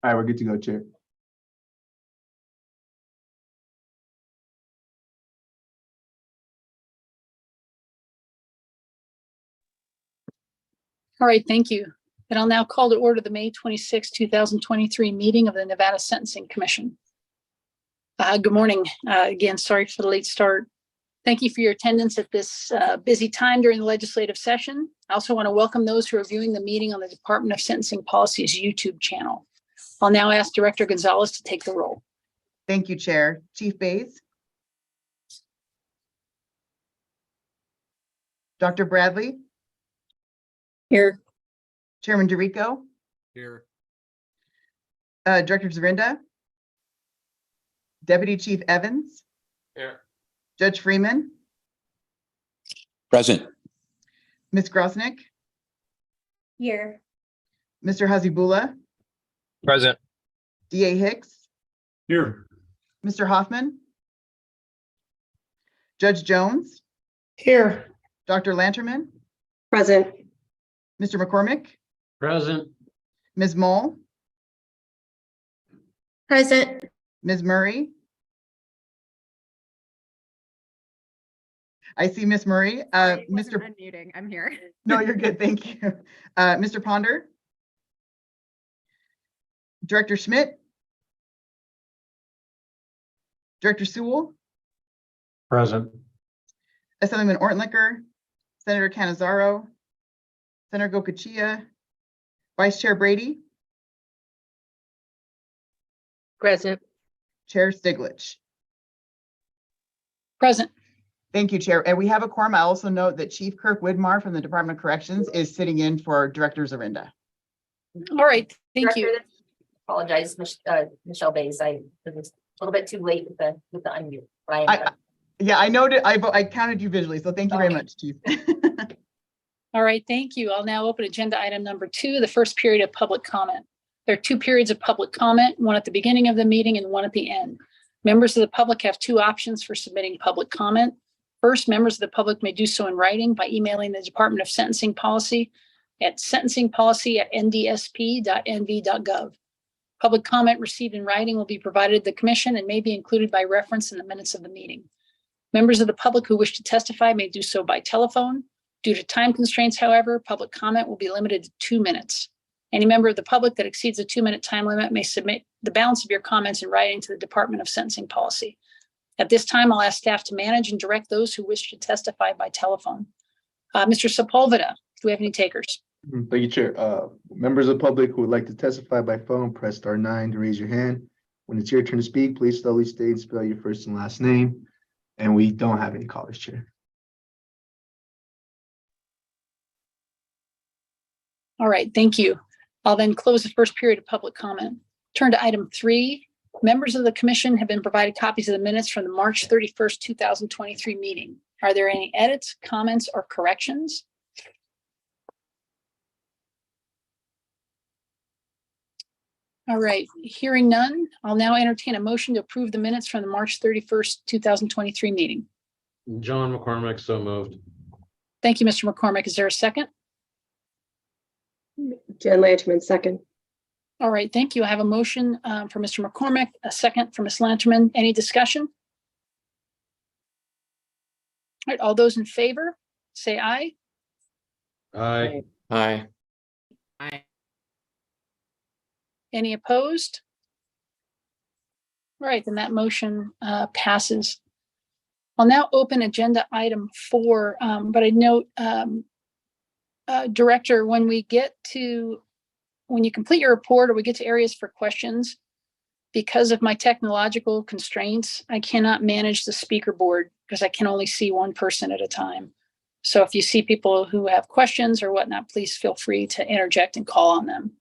All right, we're good to go, Chair. All right, thank you. And I'll now call to order the May 26, 2023 meeting of the Nevada Sentencing Commission. Good morning. Again, sorry for the late start. Thank you for your attendance at this busy time during the legislative session. I also want to welcome those who are viewing the meeting on the Department of Sentencing Policy's YouTube channel. I'll now ask Director Gonzalez to take the roll. Thank you, Chair. Chief Bays. Dr. Bradley. Here. Chairman DeRico. Here. Director Zorinda. Deputy Chief Evans. Here. Judge Freeman. Present. Ms. Grosnick. Here. Mr. Hazibullah. Present. DA Hicks. Here. Mr. Hoffman. Judge Jones. Here. Dr. Lanterman. Present. Mr. McCormick. Present. Ms. Moll. Present. Ms. Murray. I see Ms. Murray. Mr. Unmuting. I'm here. No, you're good. Thank you. Mr. Ponder. Director Schmidt. Director Sewell. Present. Assemblyman Ortlicker. Senator Canizaro. Senator Gokachia. Vice Chair Brady. Present. Chair Stiglich. Present. Thank you, Chair. And we have a quorum. I also note that Chief Kirk Widmar from the Department of Corrections is sitting in for Director Zorinda. All right, thank you. Apologize, Michelle Bays. I was a little bit too late with the unmute. Yeah, I noted. I counted you visually, so thank you very much, Chief. All right, thank you. I'll now open agenda item number 2, the first period of public comment. There are 2 periods of public comment, one at the beginning of the meeting and one at the end. Members of the public have 2 options for submitting public comment. First, members of the public may do so in writing by emailing the Department of Sentencing Policy at sentencingpolicy@ndsp.nv.gov. Public comment received in writing will be provided to the Commission and may be included by reference in the minutes of the meeting. Members of the public who wish to testify may do so by telephone. Due to time constraints, however, public comment will be limited to 2 minutes. Any member of the public that exceeds the 2-minute time limit may submit the balance of your comments in writing to the Department of Sentencing Policy. At this time, I'll ask staff to manage and direct those who wish to testify by telephone. Mr. Sepulveda, do we have any takers? Thank you, Chair. Members of the public who would like to testify by phone, press *9 to raise your hand. When it's your turn to speak, please slowly state and spell your first and last name. And we don't have any callers, Chair. All right, thank you. I'll then close the first period of public comment. Turn to item 3. Members of the Commission have been provided copies of the minutes from the March 31st, 2023 meeting. Are there any edits, comments, or corrections? All right, hearing none, I'll now entertain a motion to approve the minutes from the March 31st, 2023 meeting. John McCormick, so moved. Thank you, Mr. McCormick. Is there a second? Jen Lanterman, second. All right, thank you. I have a motion for Mr. McCormick, a second for Ms. Lanterman. Any discussion? All right, all those in favor, say aye. Aye. Aye. Aye. Any opposed? All right, then that motion passes. I'll now open agenda item 4, but I note, Director, when you complete your report or we get to areas for questions, because of my technological constraints, I cannot manage the speaker board because I can only see one person at a time. So if you see people who have questions or whatnot, please feel free to interject and call on them.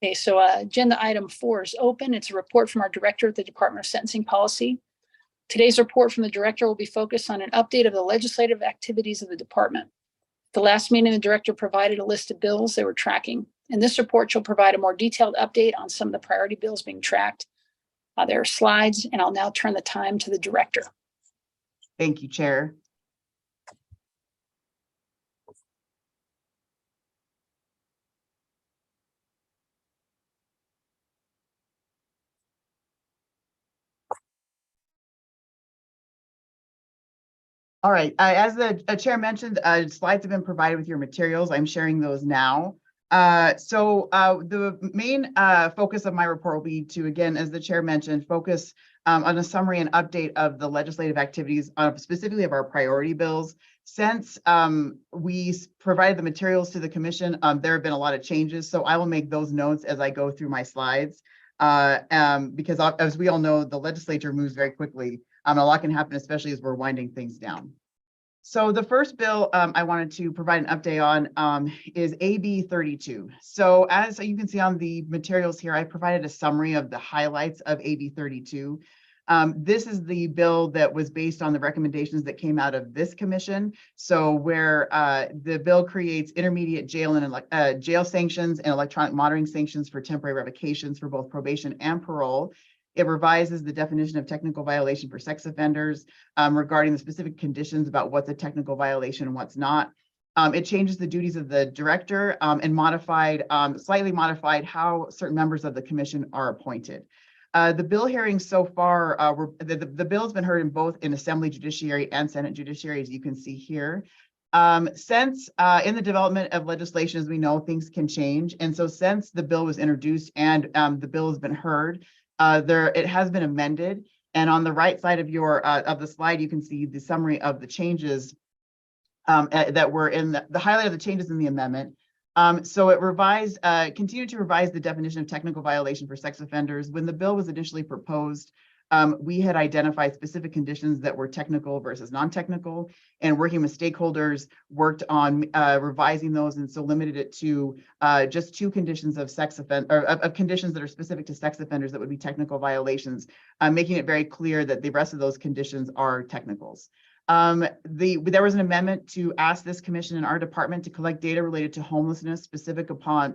Agenda item 4 is open. It's a report from our director at the Department of Sentencing Policy. Today's report from the director will be focused on an update of the legislative activities of the department. The last meeting, the director provided a list of bills they were tracking. In this report, she'll provide a more detailed update on some of the priority bills being tracked. There are slides, and I'll now turn the time to the director. Thank you, Chair. All right, as the chair mentioned, slides have been provided with your materials. I'm sharing those now. The main focus of my report will be to, again, as the chair mentioned, focus on a summary and update of the legislative activities, specifically of our priority bills. Since we provided the materials to the commission, there have been a lot of changes, so I will make those notes as I go through my slides. Because as we all know, the legislature moves very quickly. A lot can happen, especially as we're winding things down. So the first bill I wanted to provide an update on is AB 32. So as you can see on the materials here, I provided a summary of the highlights of AB 32. This is the bill that was based on the recommendations that came out of this commission. So where the bill creates intermediate jail and jail sanctions and electronic monitoring sanctions for temporary revocations for both probation and parole. It revises the definition of technical violation for sex offenders regarding the specific conditions about what's a technical violation and what's not. It changes the duties of the director and slightly modified how certain members of the commission are appointed. The bill hearings so far, the bill has been heard in Assembly Judiciary and Senate Judiciary, as you can see here. Since in the development of legislation, as we know, things can change. And so since the bill was introduced and the bill has been heard, it has been amended, and on the right side of the slide, you can see the summary of the changes that were in the highlight of the changes in the amendment. So it continued to revise the definition of technical violation for sex offenders. When the bill was initially proposed, we had identified specific conditions that were technical versus non-technical, and working with stakeholders worked on revising those, and so limited it to just 2 conditions of of conditions that are specific to sex offenders that would be technical violations, making it very clear that the rest of those conditions are technicals. There was an amendment to ask this commission and our department to collect data related to homelessness specific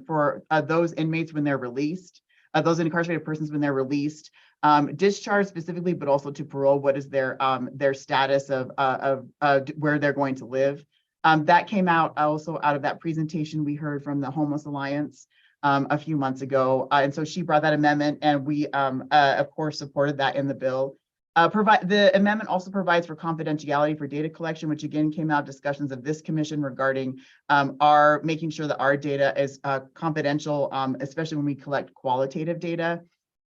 for those inmates when they're released, those incarcerated persons when they're released. Discharge specifically, but also to parole, what is their status of where they're going to live. That came out also out of that presentation we heard from the Homeless Alliance a few months ago. And so she brought that amendment, and we, of course, supported that in the bill. The amendment also provides for confidentiality for data collection, which again came out of discussions of this commission regarding making sure that our data is confidential, especially when we collect qualitative data.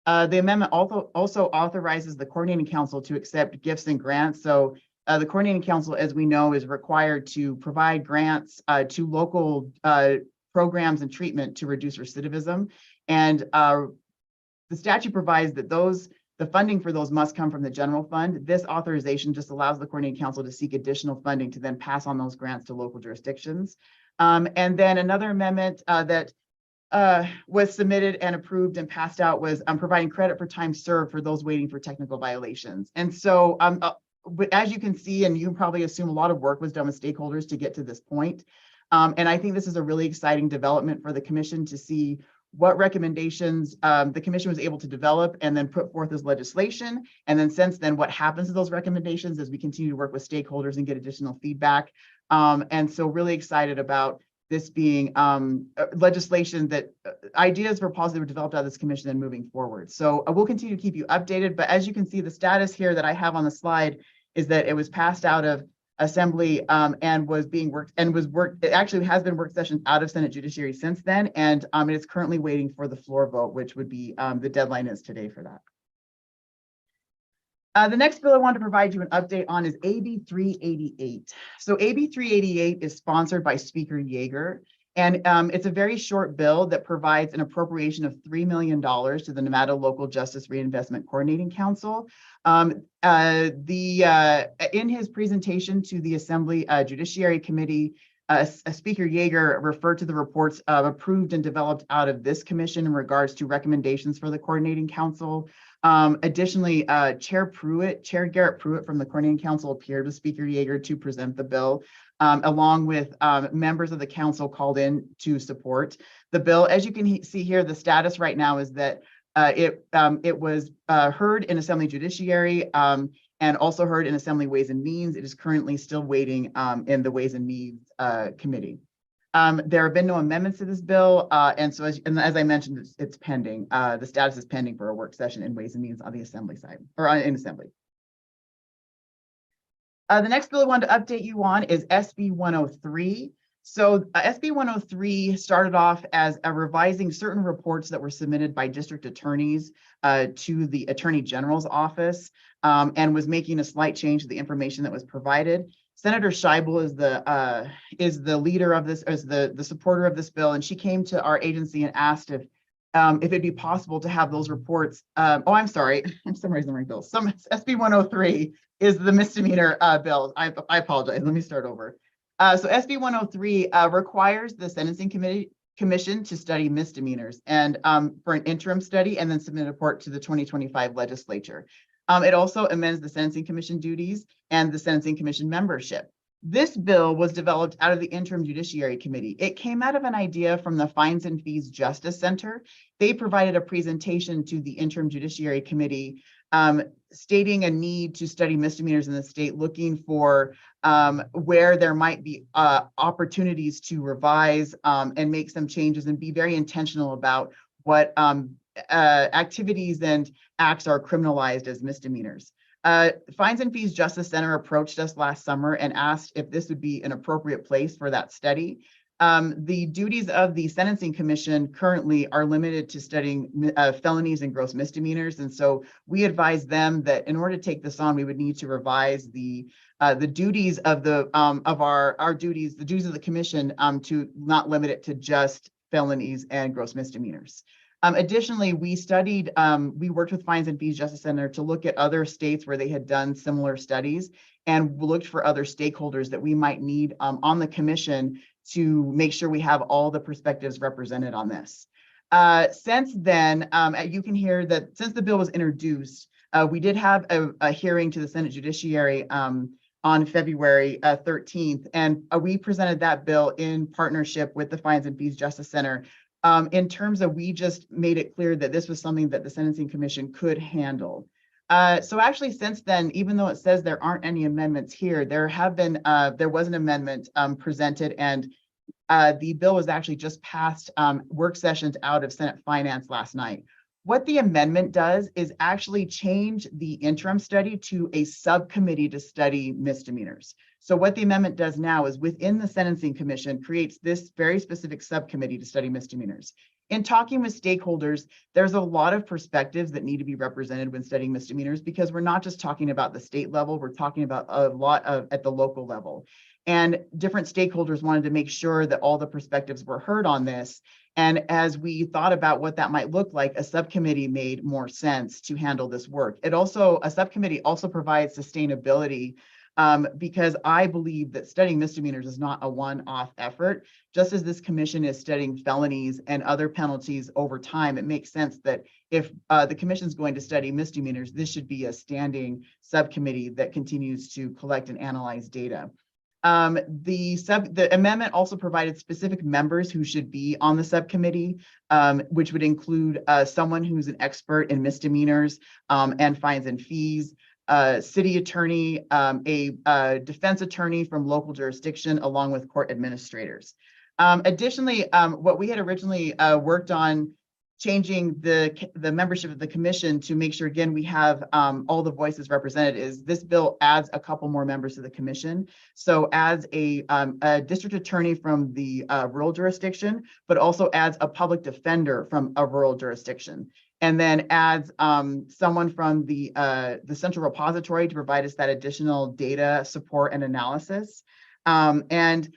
The amendment also authorizes the coordinating council to accept gifts and grants. So the coordinating council, as we know, is required to provide grants to local programs and treatment to reduce recidivism. And the statute provides that the funding for those must come from the general fund. This authorization just allows the coordinating council to seek additional funding to then pass on those grants to local jurisdictions. And then another amendment that was submitted and approved and passed out was providing credit for time served for those waiting for technical violations. And so as you can see, and you can probably assume, a lot of work was done with stakeholders to get to this point. And I think this is a really exciting development for the commission to see what recommendations the commission was able to develop and then put forth as legislation. And then since then, what happens to those recommendations as we continue to work with stakeholders and get additional feedback. And so really excited about this being legislation that ideas for positive were developed out of this commission and moving forward. So I will continue to keep you updated, but as you can see, the status here that I have on the slide is that it was passed out of Assembly and was being worked and it actually has been work session out of Senate Judiciary since then, and it is currently waiting for the floor vote, which would be the deadline is today for that. The next bill I want to provide you an update on is AB 388. So AB 388 is sponsored by Speaker Yeager, and it's a very short bill that provides an appropriation of $3 million to the Nevada Local Justice Reinvestment Coordinating Council. In his presentation to the Assembly Judiciary Committee, Speaker Yeager referred to the reports approved and developed out of this commission in regards to recommendations for the Coordinating Council. Additionally, Chair Garrett Pruitt from the Coordinating Council appeared with Speaker Yeager to present the bill, along with members of the council called in to support the bill. As you can see here, the status right now is that it was heard in Assembly Judiciary and also heard in Assembly Ways and Means. It is currently still waiting in the Ways and Means Committee. There have been no amendments to this bill, and so as I mentioned, it's pending. The status is pending for a work session in Ways and Means on the Assembly side, or in Assembly. The next bill I wanted to update you on is SB 103. So SB 103 started off as revising certain reports that were submitted by district attorneys to the Attorney General's office, and was making a slight change to the information that was provided. Senator Scheibel is the leader of this, is the supporter of this bill, and she came to our agency and asked if it'd be possible to have those reports. I'm sorry, I'm summarizing the right bill. SB 103 is the misdemeanor bill. I apologize. Let me start over. So SB 103 requires the Sentencing Commission to study misdemeanors and for an interim study and then submit a report to the 2025 legislature. It also amends the Sentencing Commission duties and the Sentencing Commission membership. This bill was developed out of the Interim Judiciary Committee. It came out of an idea from the Fines and Fees Justice Center. They provided a presentation to the Interim Judiciary Committee stating a need to study misdemeanors in the state, looking for where there might be opportunities to revise and make some changes and be very intentional about what activities and acts are criminalized as misdemeanors. Fines and Fees Justice Center approached us last summer and asked if this would be an appropriate place for that study. The duties of the Sentencing Commission currently are limited to studying felonies and gross misdemeanors. And so we advised them that in order to take this on, we would need to revise the duties of our duties, the duties of the commission to not limit it to just felonies and gross misdemeanors. Additionally, we worked with Fines and Fees Justice Center to look at other states where they had done similar studies and looked for other stakeholders that we might need on the commission to make sure we have all the perspectives represented on this. Since then, you can hear that since the bill was introduced, we did have a hearing to the Senate Judiciary on February 13th, and we presented that bill in partnership with the Fines and Fees Justice Center. In terms of, we just made it clear that this was something that the Sentencing Commission could handle. So actually, since then, even though it says there aren't any amendments here, there was an amendment presented, and the bill was actually just passed work sessions out of Senate Finance last night. What the amendment does is actually change the interim study to a subcommittee to study misdemeanors. So what the amendment does now is within the Sentencing Commission creates this very specific subcommittee to study misdemeanors. In talking with stakeholders, there's a lot of perspectives that need to be represented when studying misdemeanors, because we're not just talking about the state level, we're talking about a lot at the local level. And different stakeholders wanted to make sure that all the perspectives were heard on this. And as we thought about what that might look like, a subcommittee made more sense to handle this work. A subcommittee also provides sustainability, because I believe that studying misdemeanors is not a one-off effort. Just as this commission is studying felonies and other penalties over time, it makes sense that if the commission is going to study misdemeanors, this should be a standing subcommittee that continues to collect and analyze data. The amendment also provided specific members who should be on the subcommittee, which would include someone who's an expert in misdemeanors and fines and fees, city attorney, a defense attorney from local jurisdiction, along with court administrators. Additionally, what we had originally worked on changing the membership of the commission to make sure, again, we have all the voices represented, is this bill adds a couple more members to the commission. So adds a district attorney from the rural jurisdiction, but also adds a public defender from a rural jurisdiction. And then adds someone from the central repository to provide us that additional data support and analysis. And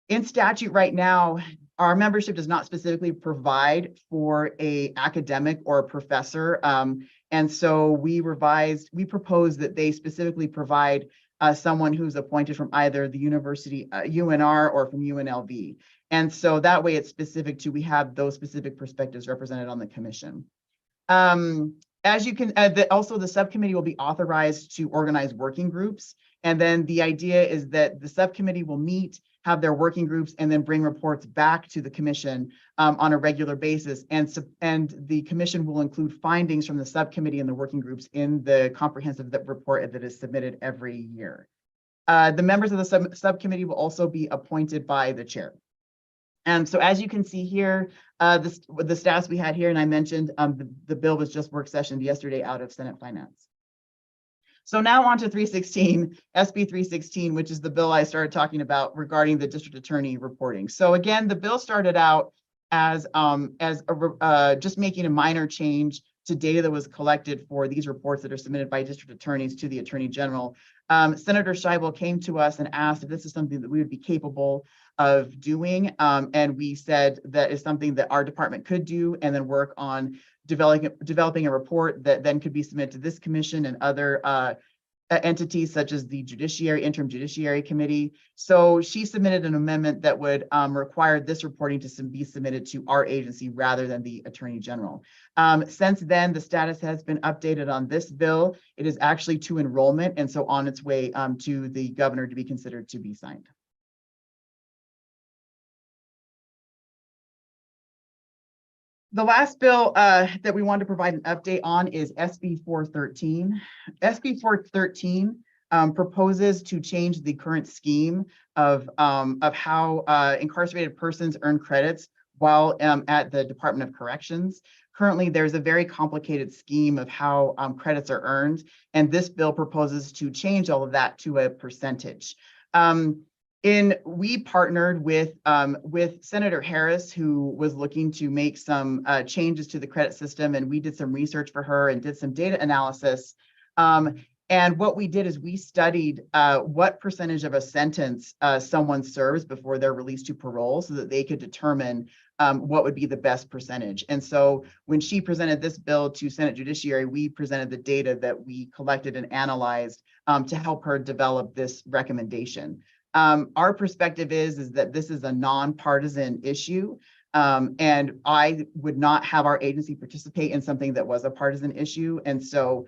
in statute right now, our membership does not specifically provide for a academic or a professor. And so we proposed that they specifically provide someone who's appointed from either the university, UNR, or from UNLV. And so that way it's specific to, we have those specific perspectives represented on the commission. As you can, also the subcommittee will be authorized to organize working groups. And then the idea is that the subcommittee will meet, have their working groups, and then bring reports back to the commission on a regular basis. And the commission will include findings from the subcommittee and the working groups in the comprehensive report that is submitted every year. The members of the subcommittee will also be appointed by the chair. And so as you can see here, the stats we had here, and I mentioned the bill was just work sessioned yesterday out of Senate Finance. So now on to 316, SB 316, which is the bill I started talking about regarding the district attorney reporting. So again, the bill started out as just making a minor change to data that was collected for these reports that are submitted by district attorneys to the Attorney General. Senator Scheibel came to us and asked if this is something that we would be capable of doing. And we said that is something that our department could do, and then work on developing a report that then could be submitted to this commission and other entities such as the Interim Judiciary Committee. So she submitted an amendment that would require this reporting to be submitted to our agency rather than the Attorney General. Since then, the status has been updated on this bill. It is actually to enrollment, and so on its way to the governor to be considered to be signed. The last bill that we want to provide an update on is SB 413. SB 413 proposes to change the current scheme of how incarcerated persons earn credits while at the Department of Corrections. Currently, there's a very complicated scheme of how credits are earned, and this bill proposes to change all of that to a percentage. We partnered with Senator Harris, who was looking to make some changes to the credit system, and we did some research for her and did some data analysis. And what we did is we studied what percentage of a sentence someone serves before they're released to parole, so that they could determine what would be the best percentage. And so when she presented this bill to Senate Judiciary, we presented the data that we collected and analyzed to help her develop this recommendation. Our perspective is that this is a nonpartisan issue, and I would not have our agency participate in something that was a partisan issue. And so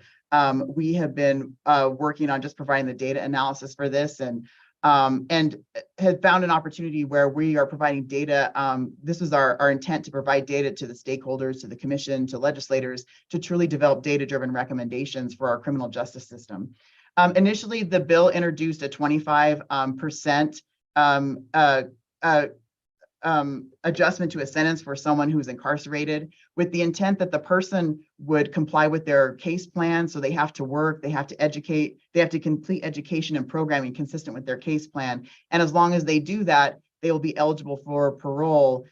we have been working on just providing the data analysis for this, and had found an opportunity where we are providing data. This was our intent, to provide data to the stakeholders, to the commission, to legislators, to truly develop data-driven recommendations for our criminal justice system. Initially, the bill introduced a 25% adjustment to a sentence for someone who's incarcerated, with the intent that the person would comply with their case plan. So they have to work, they have to educate, they have to complete education and programming consistent with their case plan. And as long as they do that, they will be eligible for parole.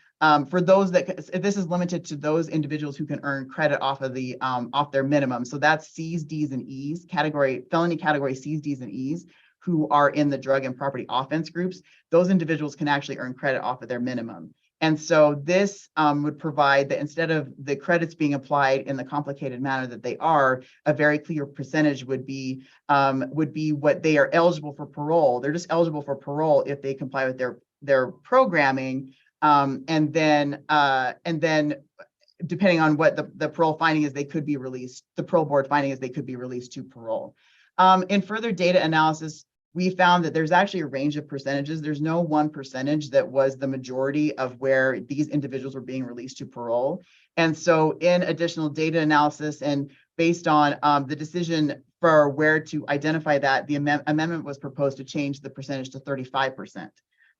For those that, this is limited to those individuals who can earn credit off of the off their minimum. So that's C's, D's, and E's, felony category C's, D's, and E's, who are in the drug and property offense groups. Those individuals can actually earn credit off of their minimum. And so this would provide that instead of the credits being applied in the complicated manner that they are, a very clear percentage would be what they are eligible for parole. They're just eligible for parole if they comply with their programming. And then depending on what the parole finding is, they could be released. The parole board finding is they could be released to parole. In further data analysis, we found that there's actually a range of percentages. There's no one percentage that was the majority of where these individuals were being released to parole. And so in additional data analysis and based on the decision for where to identify that, the amendment was proposed to change the percentage to 35%.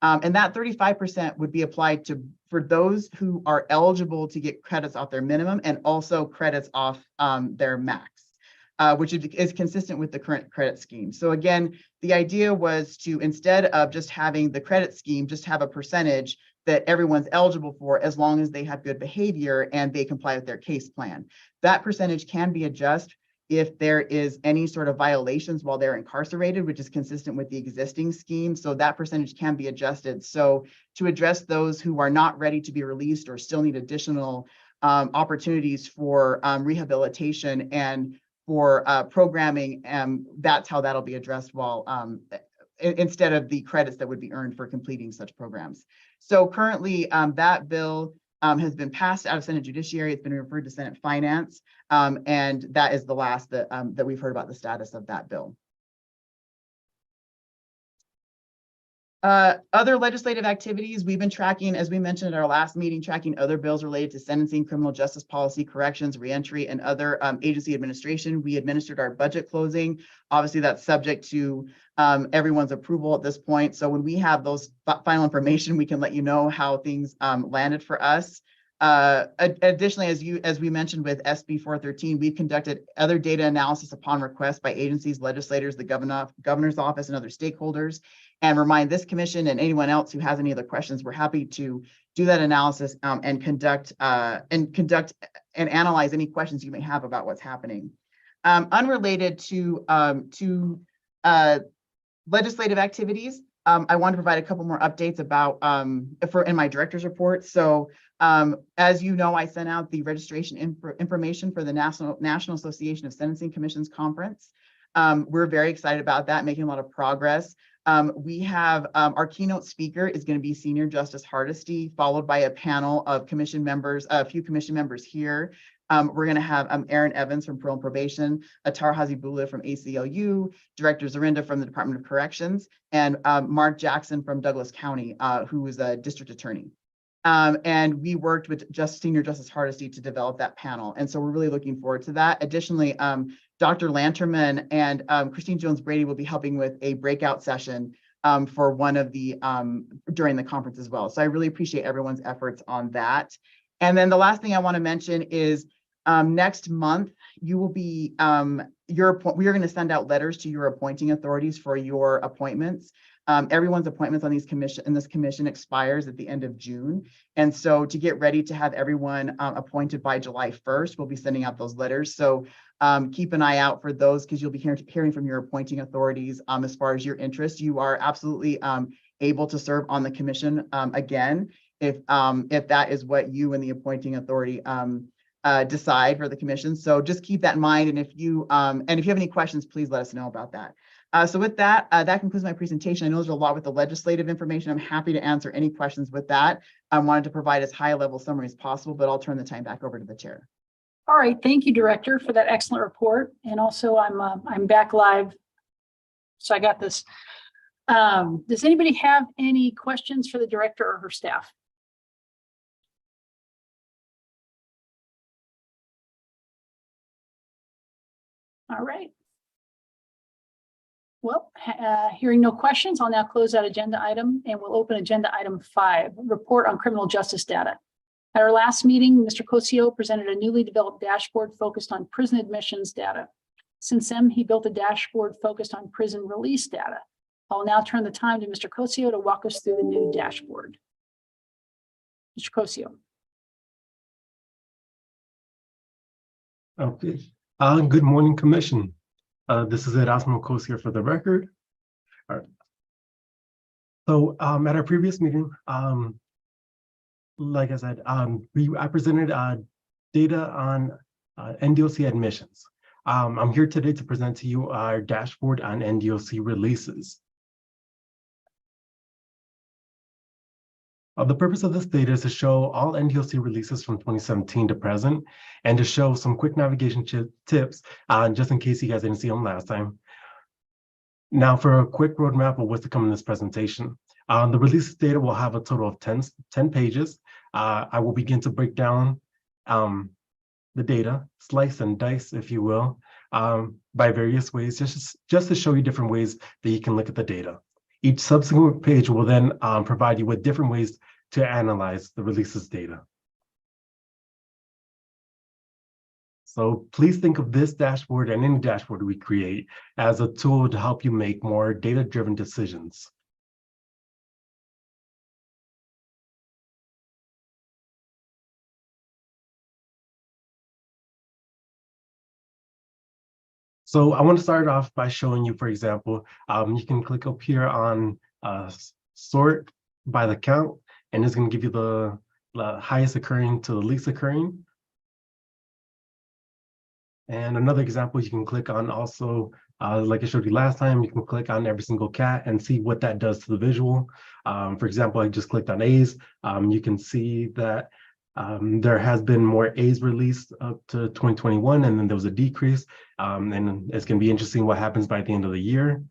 And that 35% would be applied for those who are eligible to get credits off their minimum and also credits off their max, which is consistent with the current credit scheme. So again, the idea was to, instead of just having the credit scheme, just have a percentage that everyone's eligible for as long as they have good behavior and they comply with their case plan. That percentage can be adjusted if there is any sort of violations while they're incarcerated, which is consistent with the existing scheme. So that percentage can be adjusted. So to address those who are not ready to be released or still need additional opportunities for rehabilitation and for programming, that's how that'll be addressed while instead of the credits that would be earned for completing such programs. So currently that bill has been passed out of Senate Judiciary. It's been referred to Senate Finance, and that is the last that we've heard about the status of that bill. Other legislative activities, we've been tracking, as we mentioned at our last meeting, tracking other bills related to sentencing, criminal justice policy, corrections, reentry, and other agency administration. We administered our budget closing. Obviously, that's subject to everyone's approval at this point. So when we have those final information, we can let you know how things landed for us. Additionally, as we mentioned with SB 413, we've conducted other data analysis upon request by agencies, legislators, the governor's office, and other stakeholders, and remind this commission and anyone else who has any other questions, we're happy to do that analysis and conduct and analyze any questions you may have about what's happening. Unrelated to legislative activities, I want to provide a couple more updates about in my director's report. So as you know, I sent out the registration information for the National Association of Sentencing Commissions Conference. We're very excited about that, making a lot of progress. We have our keynote speaker is going to be Senior Justice Hardesty, followed by a panel of commission members, a few commission members here. We're going to have Aaron Evans from Parole and Probation, Atar Hazibullah from ACLU, Director Zorinda from the Department of Corrections, and Mark Jackson from Douglas County, who is a district attorney. And we worked with Senior Justice Hardesty to develop that panel. And so we're really looking forward to that. Additionally, Dr. Lanterman and Christine Jones-Brady will be helping with a breakout session for one of the during the conference as well. So I really appreciate everyone's efforts on that. And then the last thing I want to mention is next month, you will be we are going to send out letters to your appointing authorities for your appointments. Everyone's appointments on this commission expires at the end of June. And so to get ready to have everyone appointed by July 1st, we'll be sending out those letters. So keep an eye out for those, because you'll be hearing from your appointing authorities as far as your interest. You are absolutely able to serve on the commission again, if that is what you and the appointing authority decide for the commission. So just keep that in mind. And if you have any questions, please let us know about that. So with that, that concludes my presentation. I know there's a lot with the legislative information. I'm happy to answer any questions with that. I wanted to provide as high a level summary as possible, but I'll turn the time back over to the chair. All right, thank you, Director, for that excellent report. And also, I'm back live, so I got this. Does anybody have any questions for the director or her staff? All right. Well, hearing no questions, I'll now close that agenda item and we'll open agenda item 5, report on criminal justice data. At our last meeting, Mr. Cosio presented a newly developed dashboard focused on prison admissions data. Since then, he built a dashboard focused on prison release data. I'll now turn the time to Mr. Cosio to walk us through the new dashboard. Mr. Cosio. Okay. Good morning, Commission. This is Erasmo Cosio for the record. All right. So at our previous meeting, like I said, I presented data on NDOC admissions. I'm here today to present to you our dashboard on NDOC releases. The purpose of this data is to show all NDOC releases from 2017 to present, and to show some quick navigation tips, just in case you guys didn't see them last time. Now, for a quick roadmap of what's to come in this presentation. The releases data will have a total of 10 pages. I will begin to break down the data, slice and dice, if you will, by various ways, just to show you different ways that you can look at the data. Each subsequent page will then provide you with different ways to analyze the releases data. So please think of this dashboard and any dashboard we create as a tool to help you make more data-driven decisions. So I want to start off by showing you, for example, you can click up here on sort by the count, and it's going to give you the highest occurring to the least occurring. And another example, you can click on also, like I showed you last time, you can click on every single cat and see what that does to the visual. For example, I just clicked on A's. You can see that there has been more A's released up to 2021, and then there was a decrease. And it's going to be interesting what happens by the end of the year.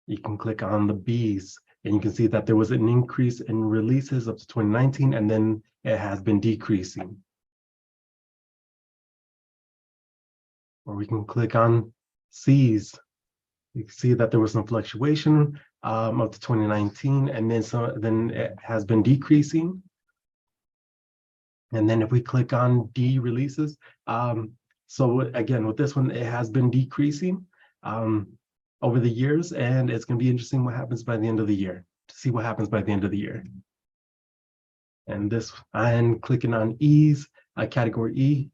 You can click on the B's, and you can see that there was an increase in releases up to 2019, and then it has been decreasing. Or we can click on C's. You can see that there was some fluctuation up to 2019, and then it has been decreasing. And then if we click on D releases, so again, with this one, it has been decreasing over the years, and it's going to be interesting what happens by the end of the year, to see what happens by the end of the year. And this, and clicking on E's, category E,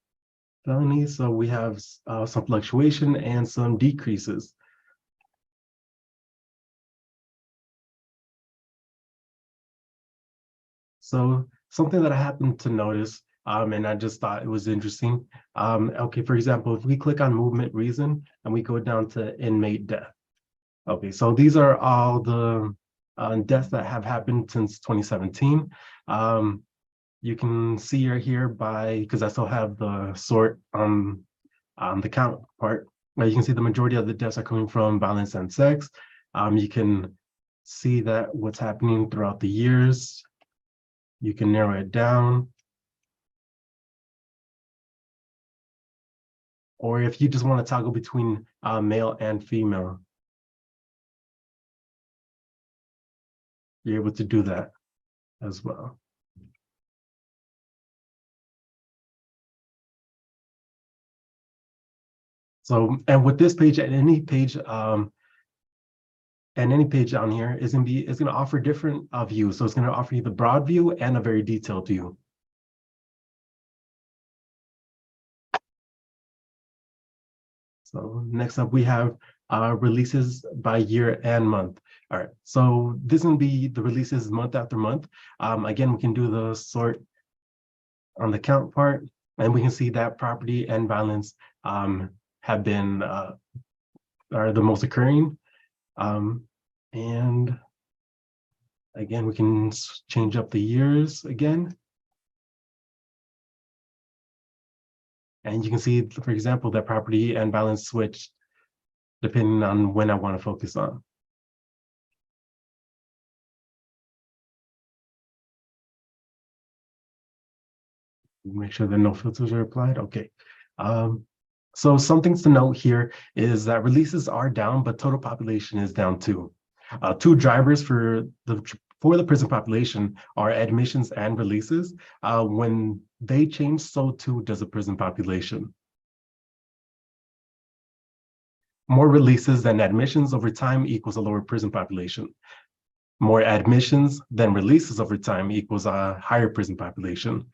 felonies. So we have some fluctuation and some decreases. So something that I happened to notice, and I just thought it was interesting. Okay, for example, if we click on movement reason and we go down to inmate death. Okay, so these are all the deaths that have happened since 2017. You can see right here by, because I still have the sort on the count part, you can see the majority of the deaths are coming from violence and sex. You can see that what's happening throughout the years. You can narrow it down. Or if you just want to toggle between male and female, you're able to do that as well. So, and with this page, and any page on here is going to offer different views. So it's going to offer you the broad view and a very detailed view. So next up, we have releases by year and month. All right, so this is going to be the releases month after month. Again, we can do the sort on the count part, and we can see that property and violence have been are the most occurring. And again, we can change up the years again. And you can see, for example, that property and violence switch depending on when I want to focus on. Make sure that no filters are applied. Okay. So some things to note here is that releases are down, but total population is down too. Two drivers for the prison population are admissions and releases. When they change, so too does the prison population. More releases than admissions over time equals a lower prison population. More admissions than releases over time equals a higher prison population.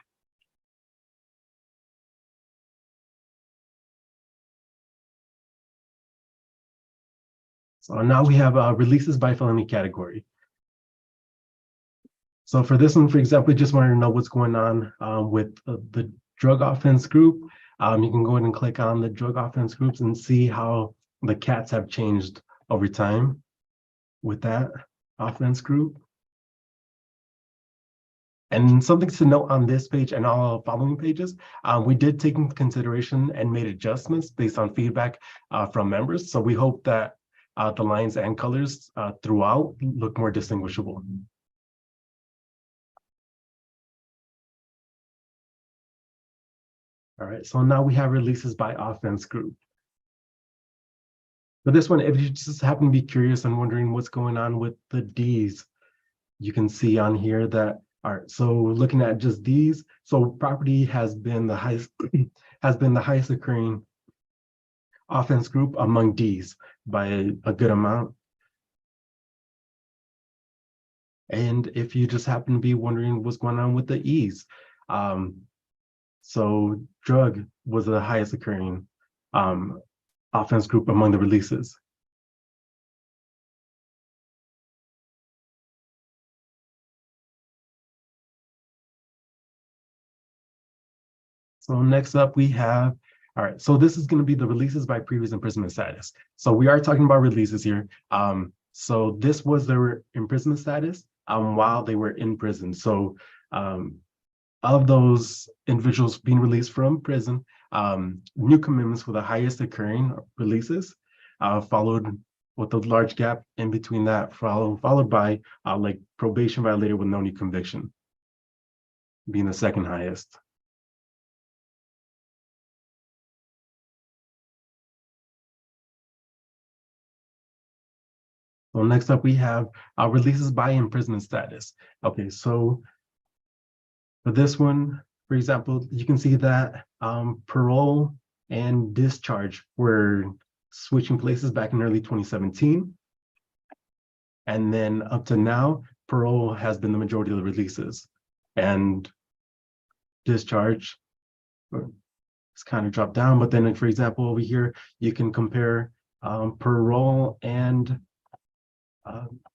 So now we have releases by felony category. So for this one, for example, just wanted to know what's going on with the drug offense group. You can go ahead and click on the drug offense groups and see how the cats have changed over time with that offense group. And something to note on this page and all following pages, we did take into consideration and made adjustments based on feedback from members. So we hope that the lines and colors throughout look more distinguishable. All right, so now we have releases by offense group. For this one, if you just happen to be curious and wondering what's going on with the Ds, you can see on here that, all right, so looking at just these, so property has been the highest, occurring offense group among Ds by a good amount. And if you just happen to be wondering what's going on with the E's, so drug was the highest occurring offense group among the releases. So next up we have, all right, so this is going to be the releases by previous imprisonment status. So we are talking about releases here. So this was their imprisonment status while they were in prison. So of those individuals being released from prison, new commitments were the highest occurring releases, followed with a large gap in between that, followed by like probation violator with no new conviction being the second highest. So next up we have releases by imprisonment status. Okay, so for this one, for example, you can see that parole and discharge were switching places back in early 2017. And then up to now, parole has been the majority of the releases, and discharge it's kind of dropped down. But then, for example, over here, you can compare parole and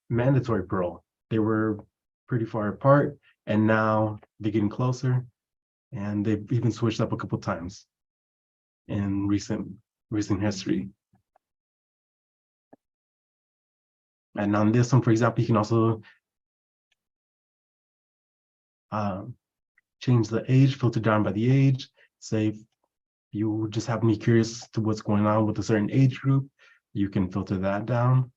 mandatory parole. They were pretty far apart, and now they're getting closer, and they've even switched up a couple times in recent history. And on this one, for example, you can also change the age, filter down by the age. Say if you just happen to be curious to what's going on with a certain age group, you can filter that down.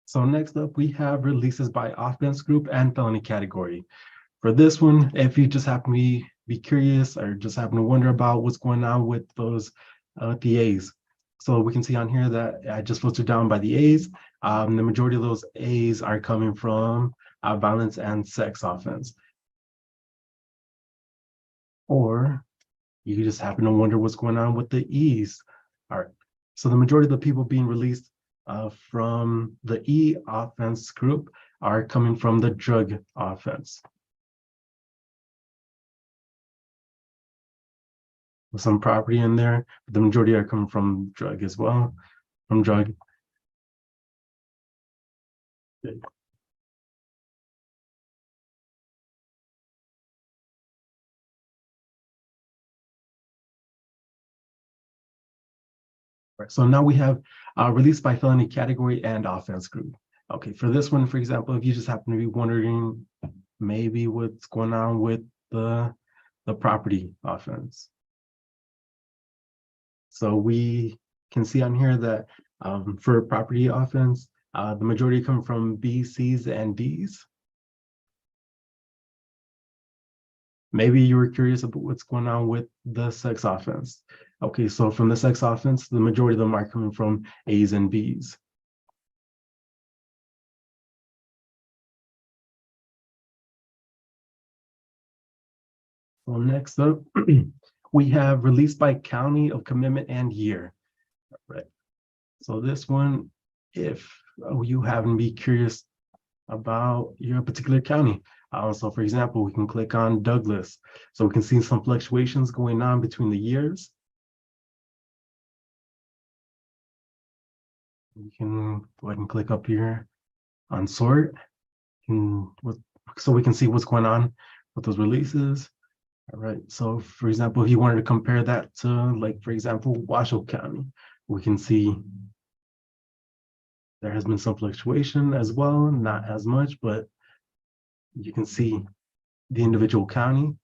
So next up, we have releases by offense group and felony category. For this one, if you just happen to be curious or just happen to wonder about what's going on with those the A's. So we can see on here that I just filtered down by the A's. The majority of those A's are coming from violence and sex offense. Or you just happen to wonder what's going on with the E's. All right, so the majority of the people being released from the E offense group are coming from the drug offense. With some property in there, but the majority are coming from drug as well, from drug. Okay. Right, so now we have released by felony category and offense group. Okay, for this one, for example, if you just happen to be wondering maybe what's going on with the property offense. So we can see on here that for property offense, the majority come from B, C's, and D's. Maybe you were curious about what's going on with the sex offense. Okay, so from the sex offense, the majority of them are coming from A's and B's. So next up, we have released by county of commitment and year. Right. So this one, if you happen to be curious about your particular county. So for example, we can click on Douglas. So we can see some fluctuations going on between the years. We can go ahead and click up here on sort. So we can see what's going on with those releases. All right, so for example, if you wanted to compare that to, like, for example, Washoe County, we can see there has been some fluctuation as well, not as much, but you can see the individual county.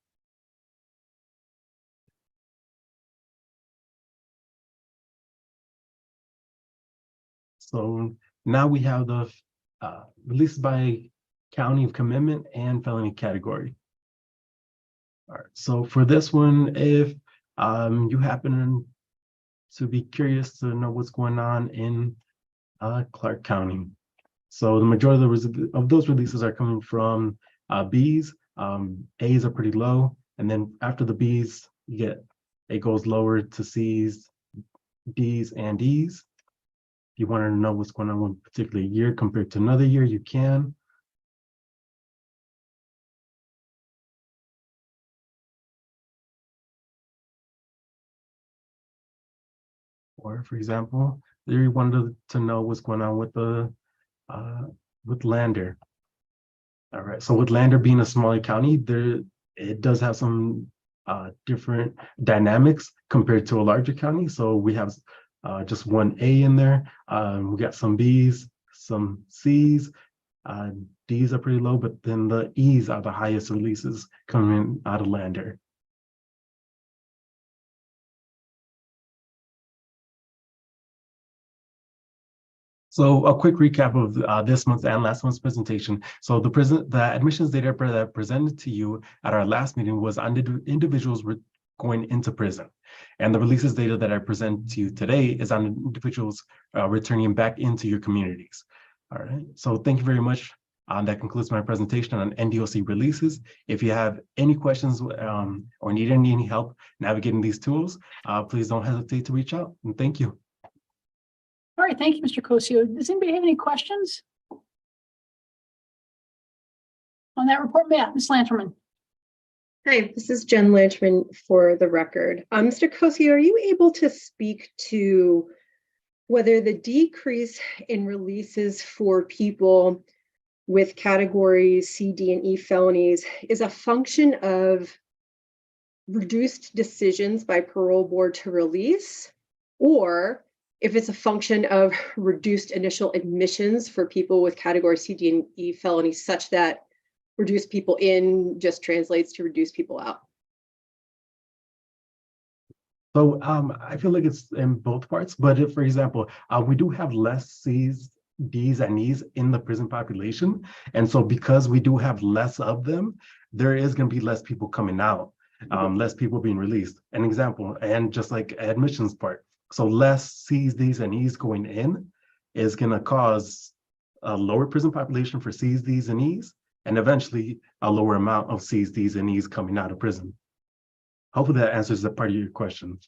So now we have the released by county of commitment and felony category. All right, so for this one, if you happen to be curious to know what's going on in Clark County. So the majority of those releases are coming from B's. A's are pretty low. And then after the B's, you get, it goes lower to C's, D's, and E's. If you want to know what's going on with a particular year compared to another year, you can. Or for example, you wanted to know what's going on with the with Lander. All right, so with Lander being a smaller county, it does have some different dynamics compared to a larger county. So we have just one A in there. We got some B's, some C's, D's are pretty low, but then the E's are the highest releases coming out of Lander. So a quick recap of this month's and last month's presentation. So the admissions data that I presented to you at our last meeting was on individuals going into prison. And the releases data that I present to you today is on individuals returning back into your communities. All right, so thank you very much. That concludes my presentation on NDOC releases. If you have any questions or need any help navigating these tools, please don't hesitate to reach out, and thank you. All right, thank you, Mr. Cosio. Does anybody have any questions on that report? Ms. Lanterman. Hi, this is Jen Lanchman for the record. Mr. Cosio, are you able to speak to whether the decrease in releases for people with categories C, D, and E felonies is a function of reduced decisions by parole board to release, or if it's a function of reduced initial admissions for people with category C, D, and E felonies, such that reduce people in just translates to reduce people out? So I feel like it's in both parts, but if, for example, we do have less C's, D's, and E's in the prison population. And so because we do have less of them, there is going to be less people coming out, less people being released. An example, and just like admissions part. So less C's, D's, and E's going in is going to cause a lower prison population for C's, D's, and E's, and eventually a lower amount of C's, D's, and E's coming out of prison. Hopefully that answers that part of your question.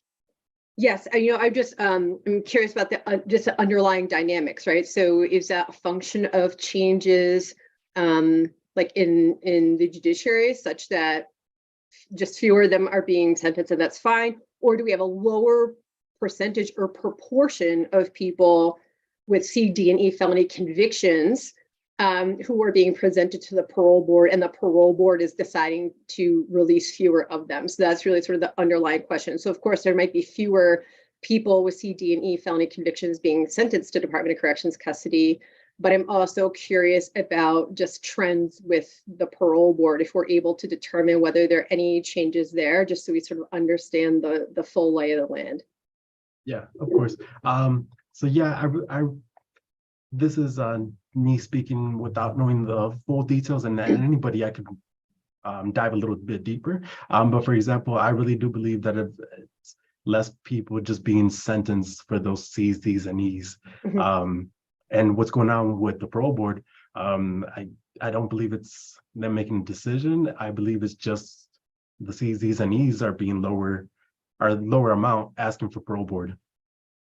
Yes, I'm just I'm curious about the just the underlying dynamics, right? So is that a function of changes like in the judiciary, such that just fewer of them are being sentenced and that's fine? Or do we have a lower percentage or proportion of people with C, D, and E felony convictions who are being presented to the parole board, and the parole board is deciding to release fewer of them? So that's really sort of the underlying question. So of course, there might be fewer people with C, D, and E felony convictions being sentenced to Department of Corrections custody, but I'm also curious about just trends with the parole board, if we're able to determine whether there are any changes there, just so we sort of understand the full lay of the land. Yeah, of course. So yeah, this is me speaking without knowing the full details, and anybody I could dive a little bit deeper. But for example, I really do believe that it's less people just being sentenced for those C's, D's, and E's. And what's going on with the parole board, I don't believe it's them making a decision. I believe it's just the C's, D's, and E's are being lower amount asking for parole board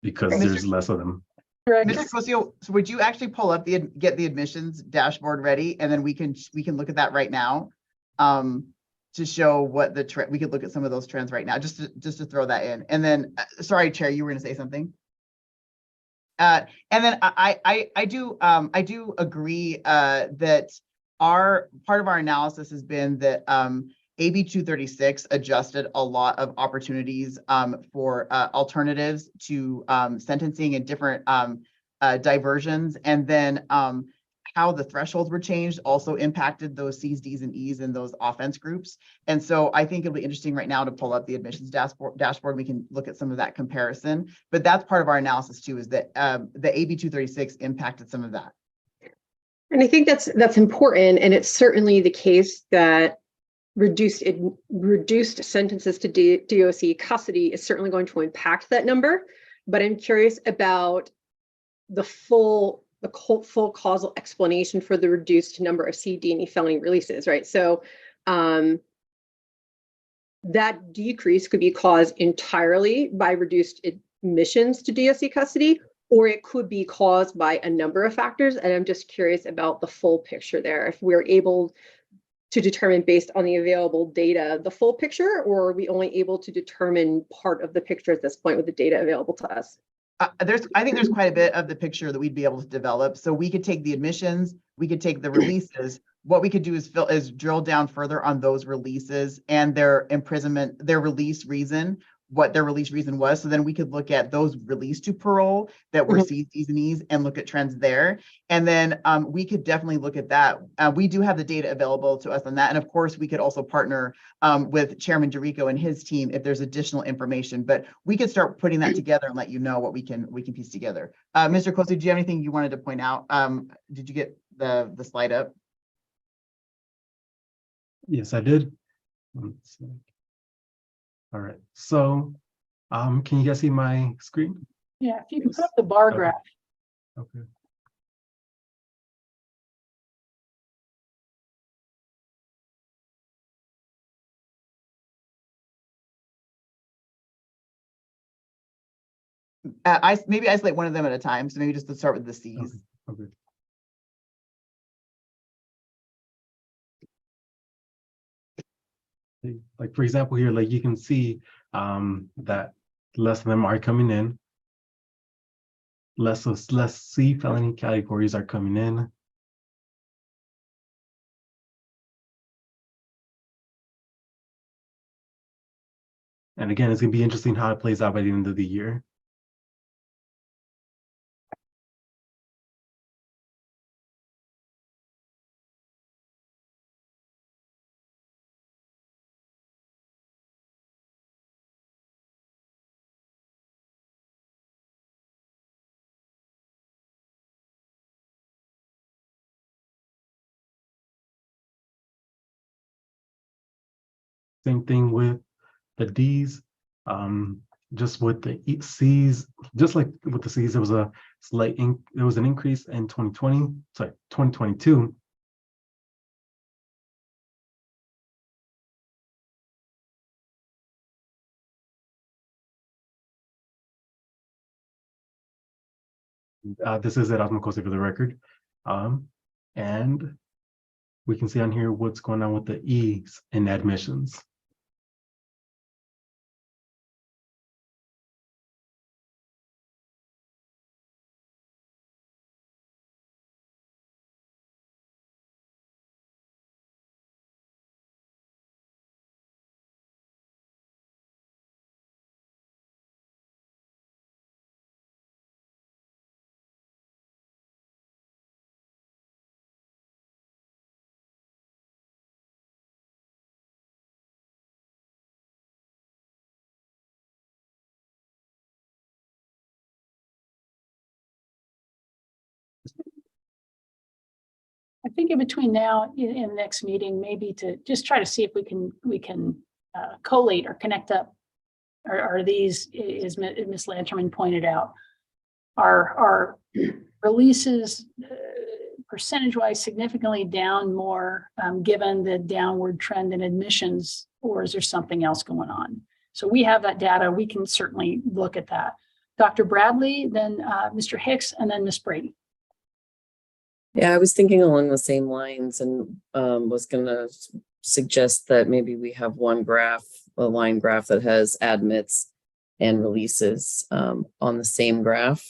because there's less of them. Mr. Cosio, so would you actually pull up get the admissions dashboard ready, and then we can look at that right now to show what the trend. We could look at some of those trends right now, just to throw that in. And then, sorry, Chair, you were going to say something. And then I do agree that part of our analysis has been that AB 236 adjusted a lot of opportunities for alternatives to sentencing and different diversions. And then how the thresholds were changed also impacted those C's, D's, and E's in those offense groups. And so I think it'll be interesting right now to pull up the admissions dashboard. We can look at some of that comparison. But that's part of our analysis too, is that the AB 236 impacted some of that. And I think that's important. And it's certainly the case that reduced sentences to DOC custody is certainly going to impact that number. But I'm curious about the full causal explanation for the reduced number of C, D, and E felony releases, right? So that decrease could be caused entirely by reduced admissions to DOC custody, or it could be caused by a number of factors. And I'm just curious about the full picture there. If we're able to determine based on the available data, the full picture, or are we only able to determine part of the picture at this point with the data available to us? I think there's quite a bit of the picture that we'd be able to develop. So we could take the admissions, we could take the releases. What we could do is drill down further on those releases and their imprisonment, their release reason, what their release reason was. So then we could look at those released to parole that were C's, D's, and E's and look at trends there. And then we could definitely look at that. We do have the data available to us on that. And of course, we could also partner with Chairman Jericho and his team if there's additional information. But we could start putting that together and let you know what we can piece together. Mr. Cosio, do you have anything you wanted to point out? Did you get the slide up? Yes, I did. All right, so can you guys see my screen? Yeah, if you can put up the bar Okay. graph. Okay. Maybe isolate one of them at a time. So maybe just let's start with the Cs. Okay. Like for example, here, like you can see that less of them are coming in. Less C felony categories are coming in. And again, it's gonna be interesting how it plays out by the end of the year. Same thing with the Ds. Just with the Cs, just like with the Cs, there was a there was an increase in 2022. This is at Osmocosi for the record. And we can see on here what's going on with the E's in admissions. I think in between now in the next meeting, maybe to just try to see if we can collate or connect up. Are these, as Ms. Lanterman pointed out, are releases percentage-wise significantly down more given the downward trend in admissions, or is there something else going on? So we have that data. We can certainly look at that. Dr. Bradley, then Mr. Hicks, and then Ms. Brady. Yeah, I was thinking along the same lines and was gonna suggest that maybe we have one graph, a line graph that has admits and releases on the same graph.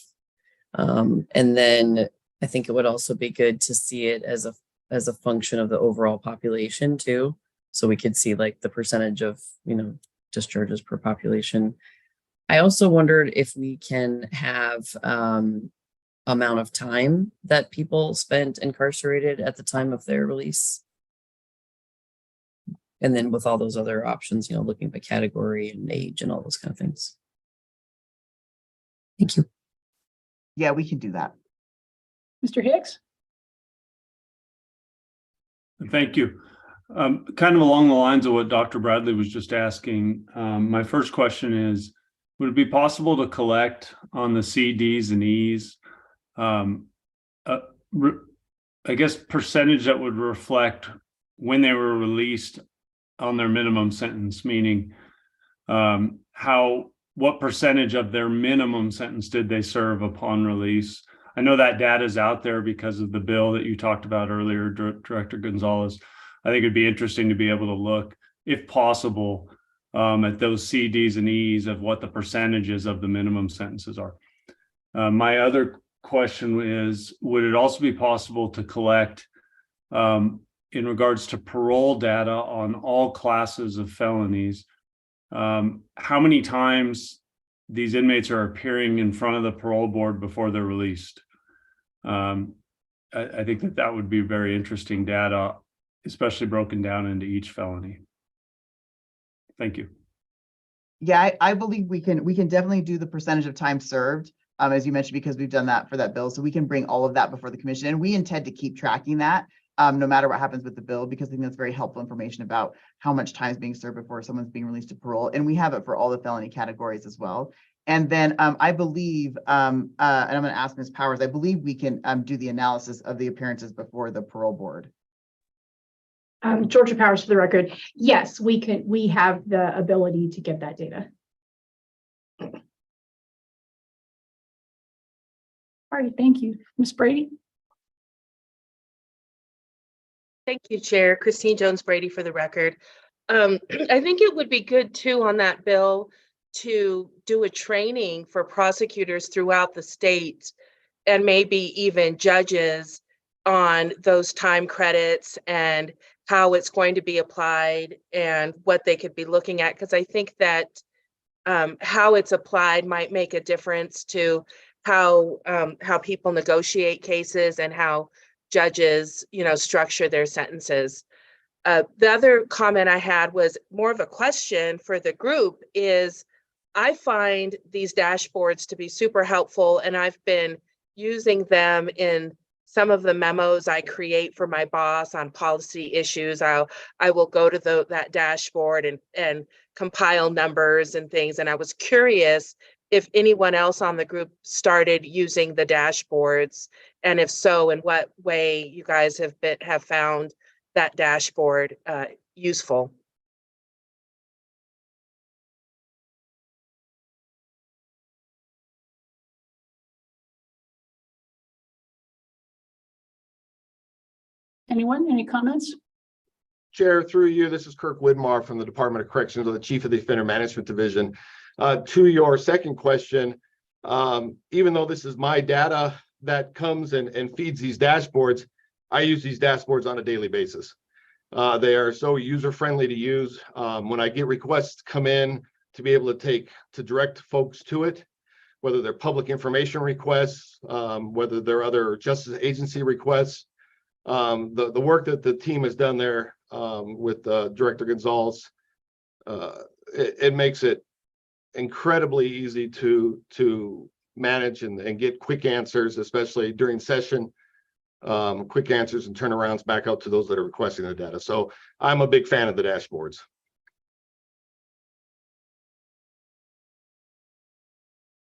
And then I think it would also be good to see it as a function of the overall population too. So we could see like the percentage of, discharges per population. I also wondered if we can have amount of time that people spent incarcerated at the time of their release. And then with all those other options, looking by category and age and all those kind of things. Thank you. Yeah, we can do that. Mr. Hicks? Thank you. Kind of along the lines of what Dr. Bradley was just asking, my first question is, would it be possible to collect on the C, Ds, and Es, I guess, percentage that would reflect when they were released on their minimum sentence, meaning what percentage of their minimum sentence did they serve upon release? I know that data is out there because of the bill that you talked about earlier, Director Gonzalez. I think it'd be interesting to be able to look, if possible, at those C, Ds, and Es of what the percentages of the minimum sentences are. My other question is, would it also be possible to collect in regards to parole data on all classes of felonies, how many times these inmates are appearing in front of the parole board before they're released? I think that would be very interesting data, especially broken down into each felony. Thank you. Yeah, I believe we can definitely do the percentage of time served, as you mentioned, because we've done that for that bill. So we can bring all of that before the commission, and we intend to keep tracking that. no matter what happens with the bill, because I think that's very helpful information about how much time is being served before someone's being released to parole. And we have it for all the felony categories as well. And then I believe, and I'm going to ask Ms. Powers, I believe we can do the analysis of the appearances before the parole board. Georgia Powers for the record. Yes, we can. We have the ability to get that data. All right, thank you. Ms. Brady? Thank you, Chair. Christine Jones Brady for the record. I think it would be good too on that bill to do a training for prosecutors throughout the state and maybe even judges on those time credits and how it's going to be applied and what they could be looking at. Because I think that how it's applied might make a difference to how people negotiate cases and how judges, structure their sentences. The other comment I had was more of a question for the group is, I find these dashboards to be super helpful, and I've been using them in some of the memos I create for my boss on policy issues. I will go to that dashboard and compile numbers and things. And I was curious if anyone else on the group started using the dashboards, and if so, in what way you guys have found that dashboard useful. Anyone, any comments? Chair, through you, this is Kirk Widmar from the Department of Corrections, or the Chief of the Offender Management Division. To your second question, even though this is my data that comes and feeds these dashboards, I use these dashboards on a daily basis. They are so user-friendly to use. When I get requests come in to be able to direct folks to it, whether they're public information requests, whether they're other justice agency requests, the work that the team has done there with Director Gonzalez, it makes it incredibly easy to manage and get quick answers, especially during session, quick answers and turnarounds back out to those that are requesting the data. So I'm a big fan of the dashboards.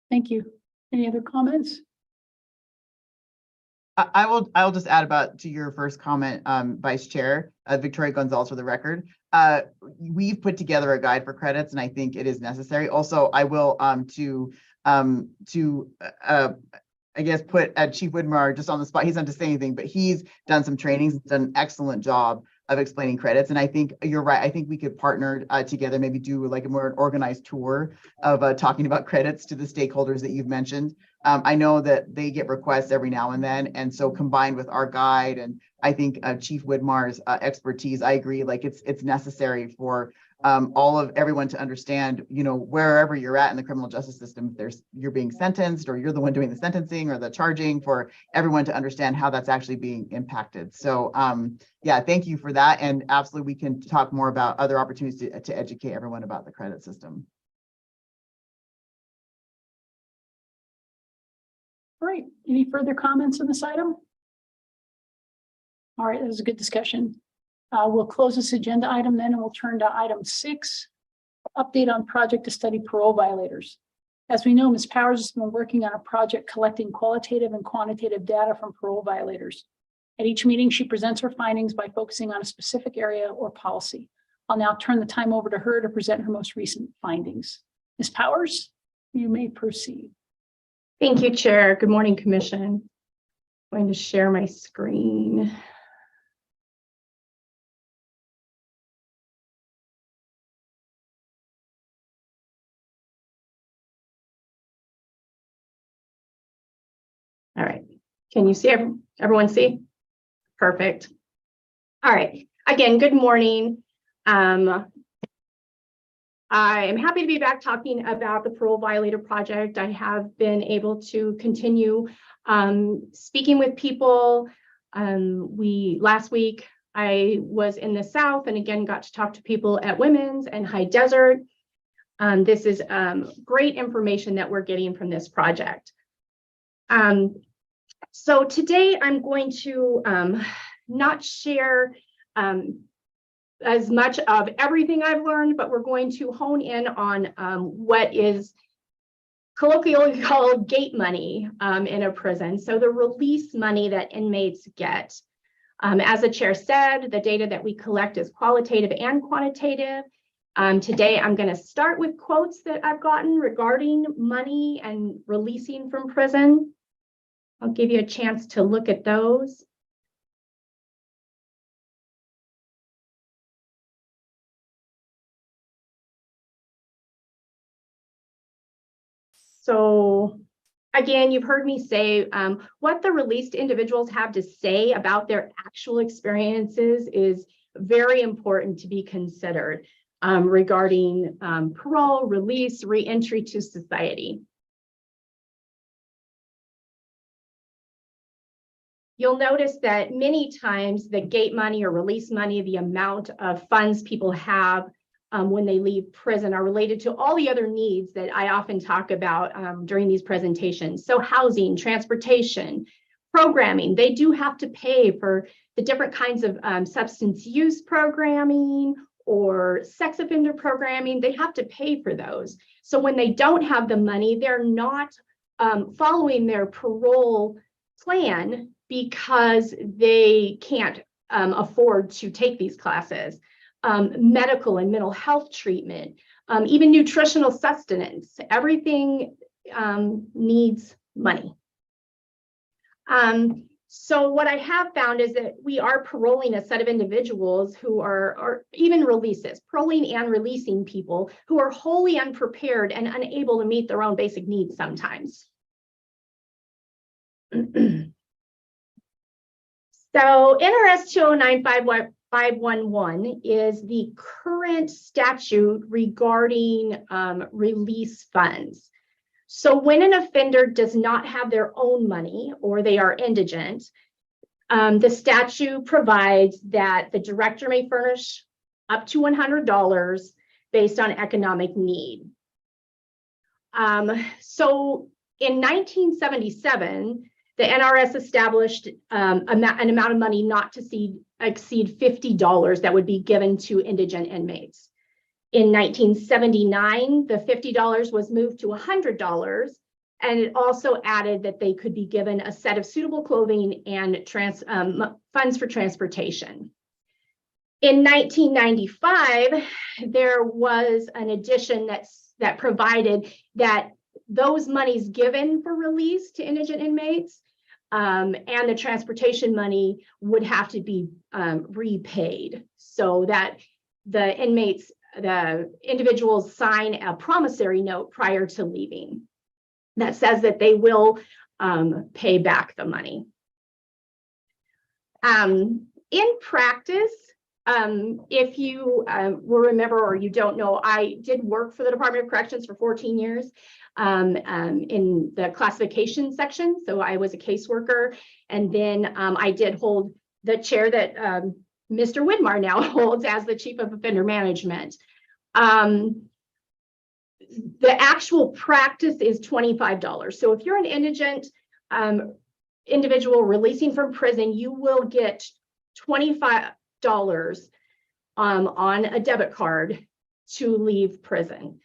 Thank you. Any other comments? I'll just add to your first comment, Vice Chair, Victoria Gonzalez for the record. We've put together a guide for credits, and I think it is necessary. Also, I will I guess put Chief Widmar just on the spot. He's not to say anything, but he's done some trainings, done an excellent job of explaining credits. And I think you're right. I think we could partner together, maybe do like a more organized tour of talking about credits to the stakeholders that you've mentioned. I know that they get requests every now and then. And so combined with our guide and I think Chief Widmar's expertise, I agree, like it's necessary for everyone to understand, wherever you're at in the criminal justice system, you're being sentenced or you're the one doing the sentencing or the charging, for everyone to understand how that's actually being impacted. So yeah, thank you for that. And absolutely, we can talk more about other opportunities to educate everyone about the credit system. All right, any further comments on this item? All right, that was a good discussion. We'll close this agenda item then, and we'll turn to item 6, update on project to study parole violators. As we know, Ms. Powers has been working on a project collecting qualitative and quantitative data from parole violators. At each meeting, she presents her findings by focusing on a specific area or policy. I'll now turn the time over to her to present her most recent findings. Ms. Powers, you may proceed. Thank you, Chair. Good morning, Commission. I'm going to share my screen. All right. Can you see everyone see? Perfect. All right. Again, good morning. I am happy to be back talking about the Parole Violator Project. I have been able to continue speaking with people. Last week, I was in the South and again got to talk to people at Women's and High Desert. This is great information that we're getting from this project. So today I'm going to not share as much of everything I've learned, but we're going to hone in on what is colloquially called gate money in a prison. So the release money that inmates get. As the chair said, the data that we collect is qualitative and quantitative. Today, I'm going to start with quotes that I've gotten regarding money and releasing from prison. I'll give you a chance to look at those. So again, you've heard me say what the released individuals have to say about their actual experiences is very important to be considered regarding parole, release, reentry to society. You'll notice that many times the gate money or release money, the amount of funds people have when they leave prison are related to all the other needs that I often talk about during these presentations. So housing, transportation, programming, they do have to pay for the different kinds of substance use programming or sex offender programming. They have to pay for those. So when they don't have the money, they're not following their parole plan because they can't afford to take these classes. Medical and mental health treatment, even nutritional sustenance, everything needs money. So what I have found is that we are paroling a set of individuals who are even releases, paroling and releasing people who are wholly unprepared and unable to meet their own basic needs sometimes. So NRS 209-511 is the current statute regarding release funds. So when an offender does not have their own money or they are indigent, the statute provides that the director may furnish up to $100 based on economic need. So in 1977, the NRS established an amount of money not to exceed $50 that would be given to indigent inmates. In 1979, the $50 was moved to $100, and it also added that they could be given a set of suitable clothing and funds for transportation. In 1995, there was an addition that provided that those monies given for release to indigent inmates and the transportation money would have to be repaid, so that the individuals sign a promissory note prior to leaving that says that they will pay back the money. In practice, if you will remember or you don't know, I did work for the Department of Corrections for 14 years in the classification section. So I was a caseworker, and then I did hold the chair that Mr. Widmar now holds as the Chief of Offender Management. The actual practice is $25. So if you're an indigent individual releasing from prison, you will get $25 on a debit card to leave prison.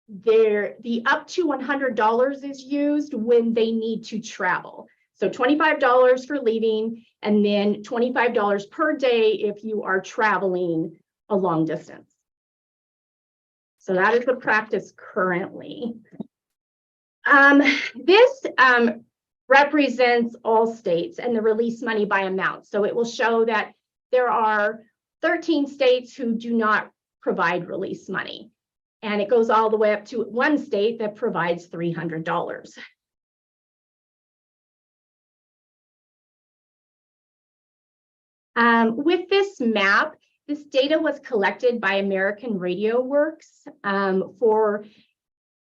The up to $100 is used when they need to travel. So $25 for leaving, and then $25 per day if you are traveling a long distance. So that is the practice currently. This represents all states and the release money by amount. So it will show that there are 13 states who do not provide release money. And it goes all the way up to one state that provides $300. With this map, this data was collected by American Radio Works for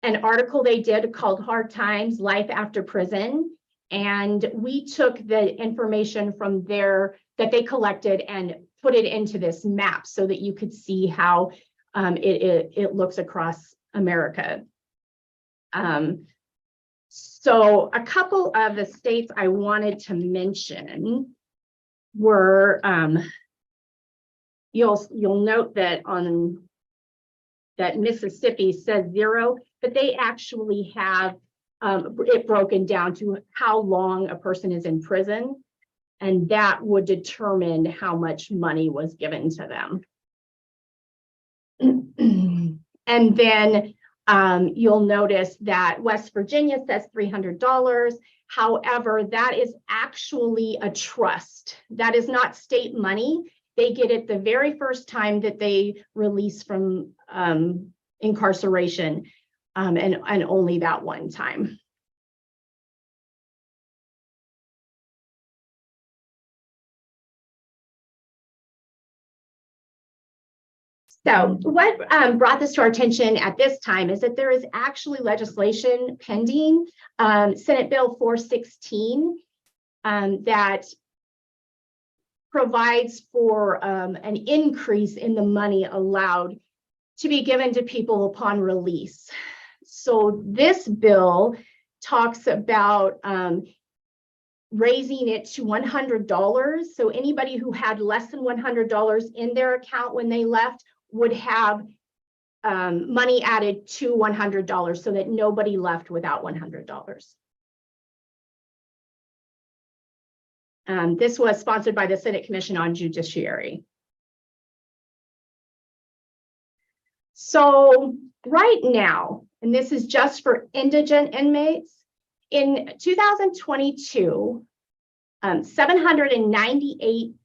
an article they did called Hard Times, Life After Prison. And we took the information from there that they collected and put it into this map so that you could see how it looks across America. So a couple of the states I wanted to mention were, you'll note that that Mississippi says 0, but they actually have it broken down to how long a person is in prison, and that would determine how much money was given to them. And then you'll notice that West Virginia says $300. However, that is actually a trust. That is not state money. They get it the very first time that they release from incarceration, and only that one time. So what brought this to our attention at this time is that there is actually legislation pending, Senate Bill 416, that provides for an increase in the money allowed to be given to people upon release. So this bill talks about raising it to $100. So anybody who had less than $100 in their account when they left would have money added to $100 so that nobody left without $100. This was sponsored by the Senate Commission on Judiciary. So right now, and this is just for indigent inmates, in 2022, 798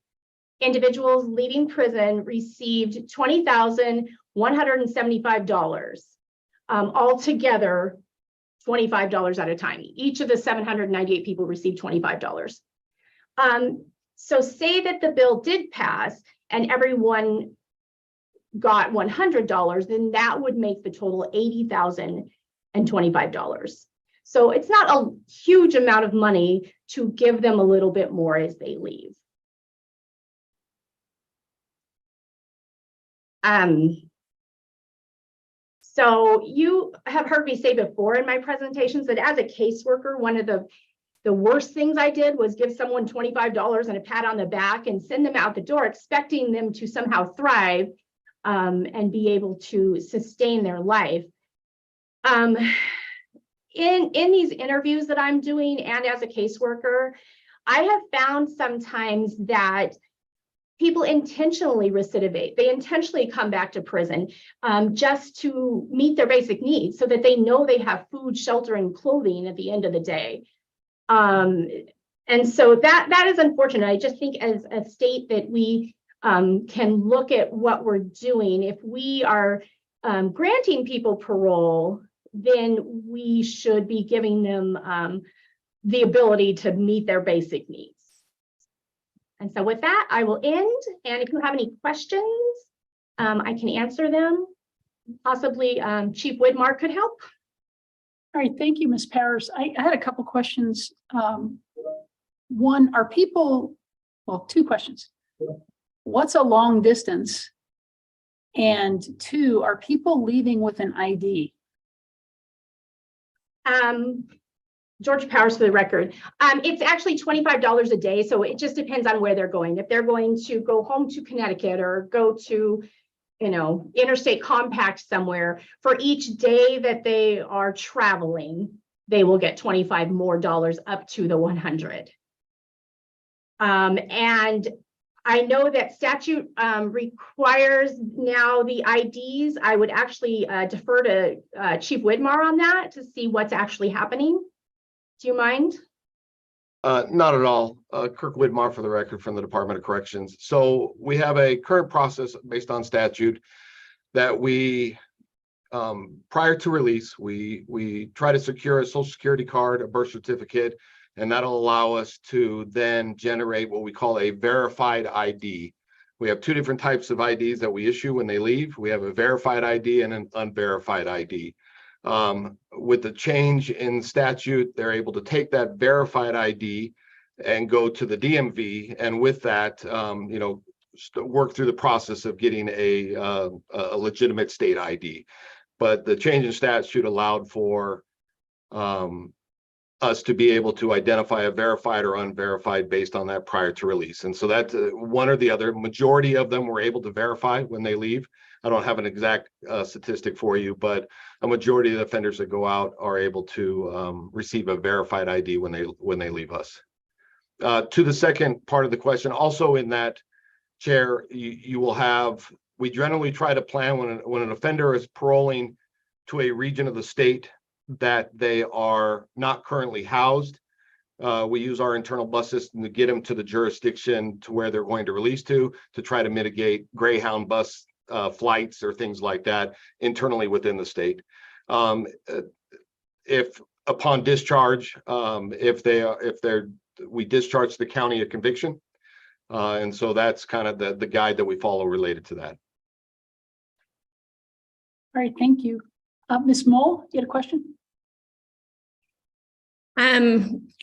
individuals leaving prison received $20,175. Altogether, $25 at a time. Each of the 798 people received $25. So say that the bill did pass and everyone got $100, then that would make the total $80,025. So it's not a huge amount of money to give them a little bit more as they leave. So you have heard me say before in my presentations that as a caseworker, one of the worst things I did was give someone $25 and a pat on the back and send them out the door, expecting them to somehow thrive and be able to sustain their life. In these interviews that I'm doing and as a caseworker, I have found sometimes that people intentionally recidivate. They intentionally come back to prison just to meet their basic needs so that they know they have food, shelter, and clothing at the end of the day. And so that is unfortunate. I just think as a state that we can look at what we're doing. If we are granting people parole, then we should be giving them the ability to meet their basic needs. And so with that, I will end. And if you have any questions, I can answer them. Possibly Chief Widmar could help. All right, thank you, Ms. Paris. I had a couple questions. One, are people, well, two questions. What's a long distance? And two, are people leaving with an ID? George Powers for the record. It's actually $25 a day, so it just depends on where they're going. If they're going to go home to Connecticut or go to, interstate compact somewhere, for each day that they are traveling, they will get $25 more up to the 100. And I know that statute requires now the IDs. I would actually defer to Chief Widmar on that to see what's actually happening. Do you mind? Not at all. Kirk Widmar for the record from the Department of Corrections. So we have a current process based on statute that we, prior to release, we try to secure a social security card, a birth certificate, and that'll allow us to then generate what we call a verified ID. We have two different types of IDs that we issue when they leave. We have a verified ID and an unverified ID. With the change in statute, they're able to take that verified ID and go to the DMV, and with that, work through the process of getting a legitimate state ID. But the change in statute allowed for us to be able to identify a verified or unverified based on that prior to release. And so that's one or the other. Majority of them were able to verify when they leave. I don't have an exact statistic for you, but a majority of the offenders that go out are able to receive a verified ID when they leave us. To the second part of the question, also in that, Chair, you will have, we generally try to plan when an offender is paroling to a region of the state that they are not currently housed. We use our internal bus system to get them to the jurisdiction to where they're going to release to try to mitigate Greyhound bus flights or things like that internally within the state. If upon discharge, we discharge the county of conviction. And so that's kind of the guide that we follow related to that. All right, thank you. Ms. Mole, you had a question?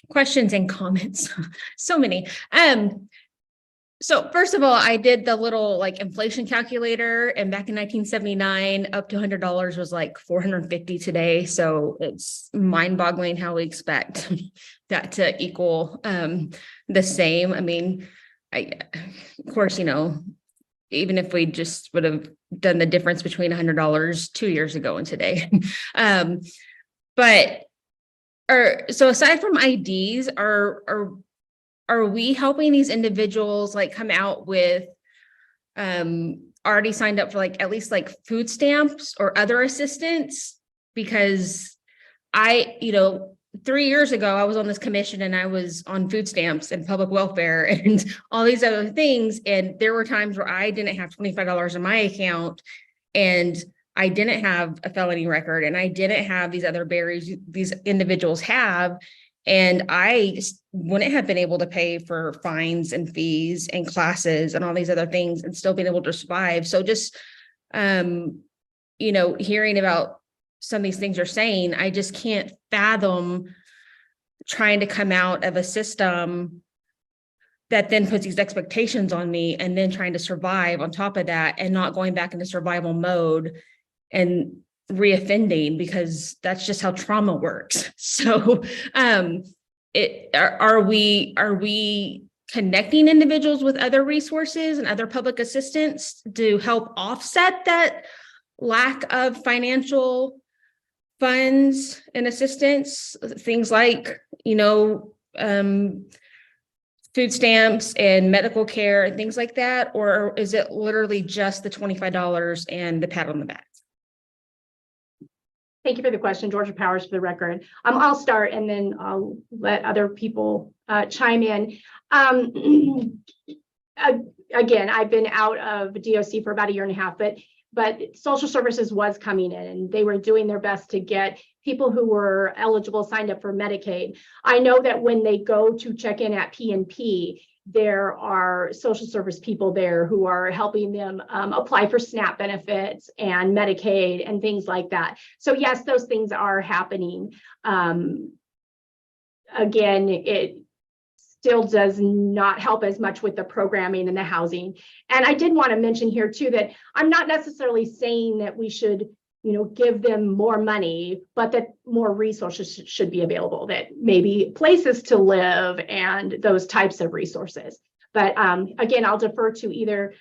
Questions and comments. So many. So first of all, I did the little like inflation calculator, and back in 1979, up to $100 was like 450 today. So it's mind-boggling how we expect that to equal the same. I mean, of course, you know, even if we just would have done the difference between $100 2 years ago and today. So aside from IDs, are we helping these individuals like come out with already signed up for like at least like food stamps or other assistance? Because 3 years ago, I was on this commission and I was on food stamps and public welfare and all these other things. And there were times where I didn't have $25 in my account and I didn't have a felony record and I didn't have these other barriers these individuals have. And I wouldn't have been able to pay for fines and fees and classes and all these other things and still being able to survive. So just, hearing about some of these things you're saying, I just can't fathom trying to come out of a system that then puts these expectations on me and then trying to survive on top of that and not going back into survival mode and reoffending, because that's just how trauma works. So are we connecting individuals with other resources and other public assistance to help offset that lack of financial funds and assistance, things like, food stamps and medical care and things like that? Or is it literally just the $25 and the pat on the back? Thank you for the question, Georgia Powers, for the record. I'll start and then I'll let other people chime in. Again, I've been out of DOC for about 1.5 years, but social services was coming in and they were doing their best to get people who were eligible signed up for Medicaid. I know that when they go to check in at PNP, there are social service people there who are helping them apply for SNAP benefits and Medicaid and things like that. So yes, those things are happening. Again, it still does not help as much with the programming and the housing. And I did want to mention here too, that I'm not necessarily saying that we should give them more money, but that more resources should be available, that maybe places to live and those types of resources. But again, I'll defer to either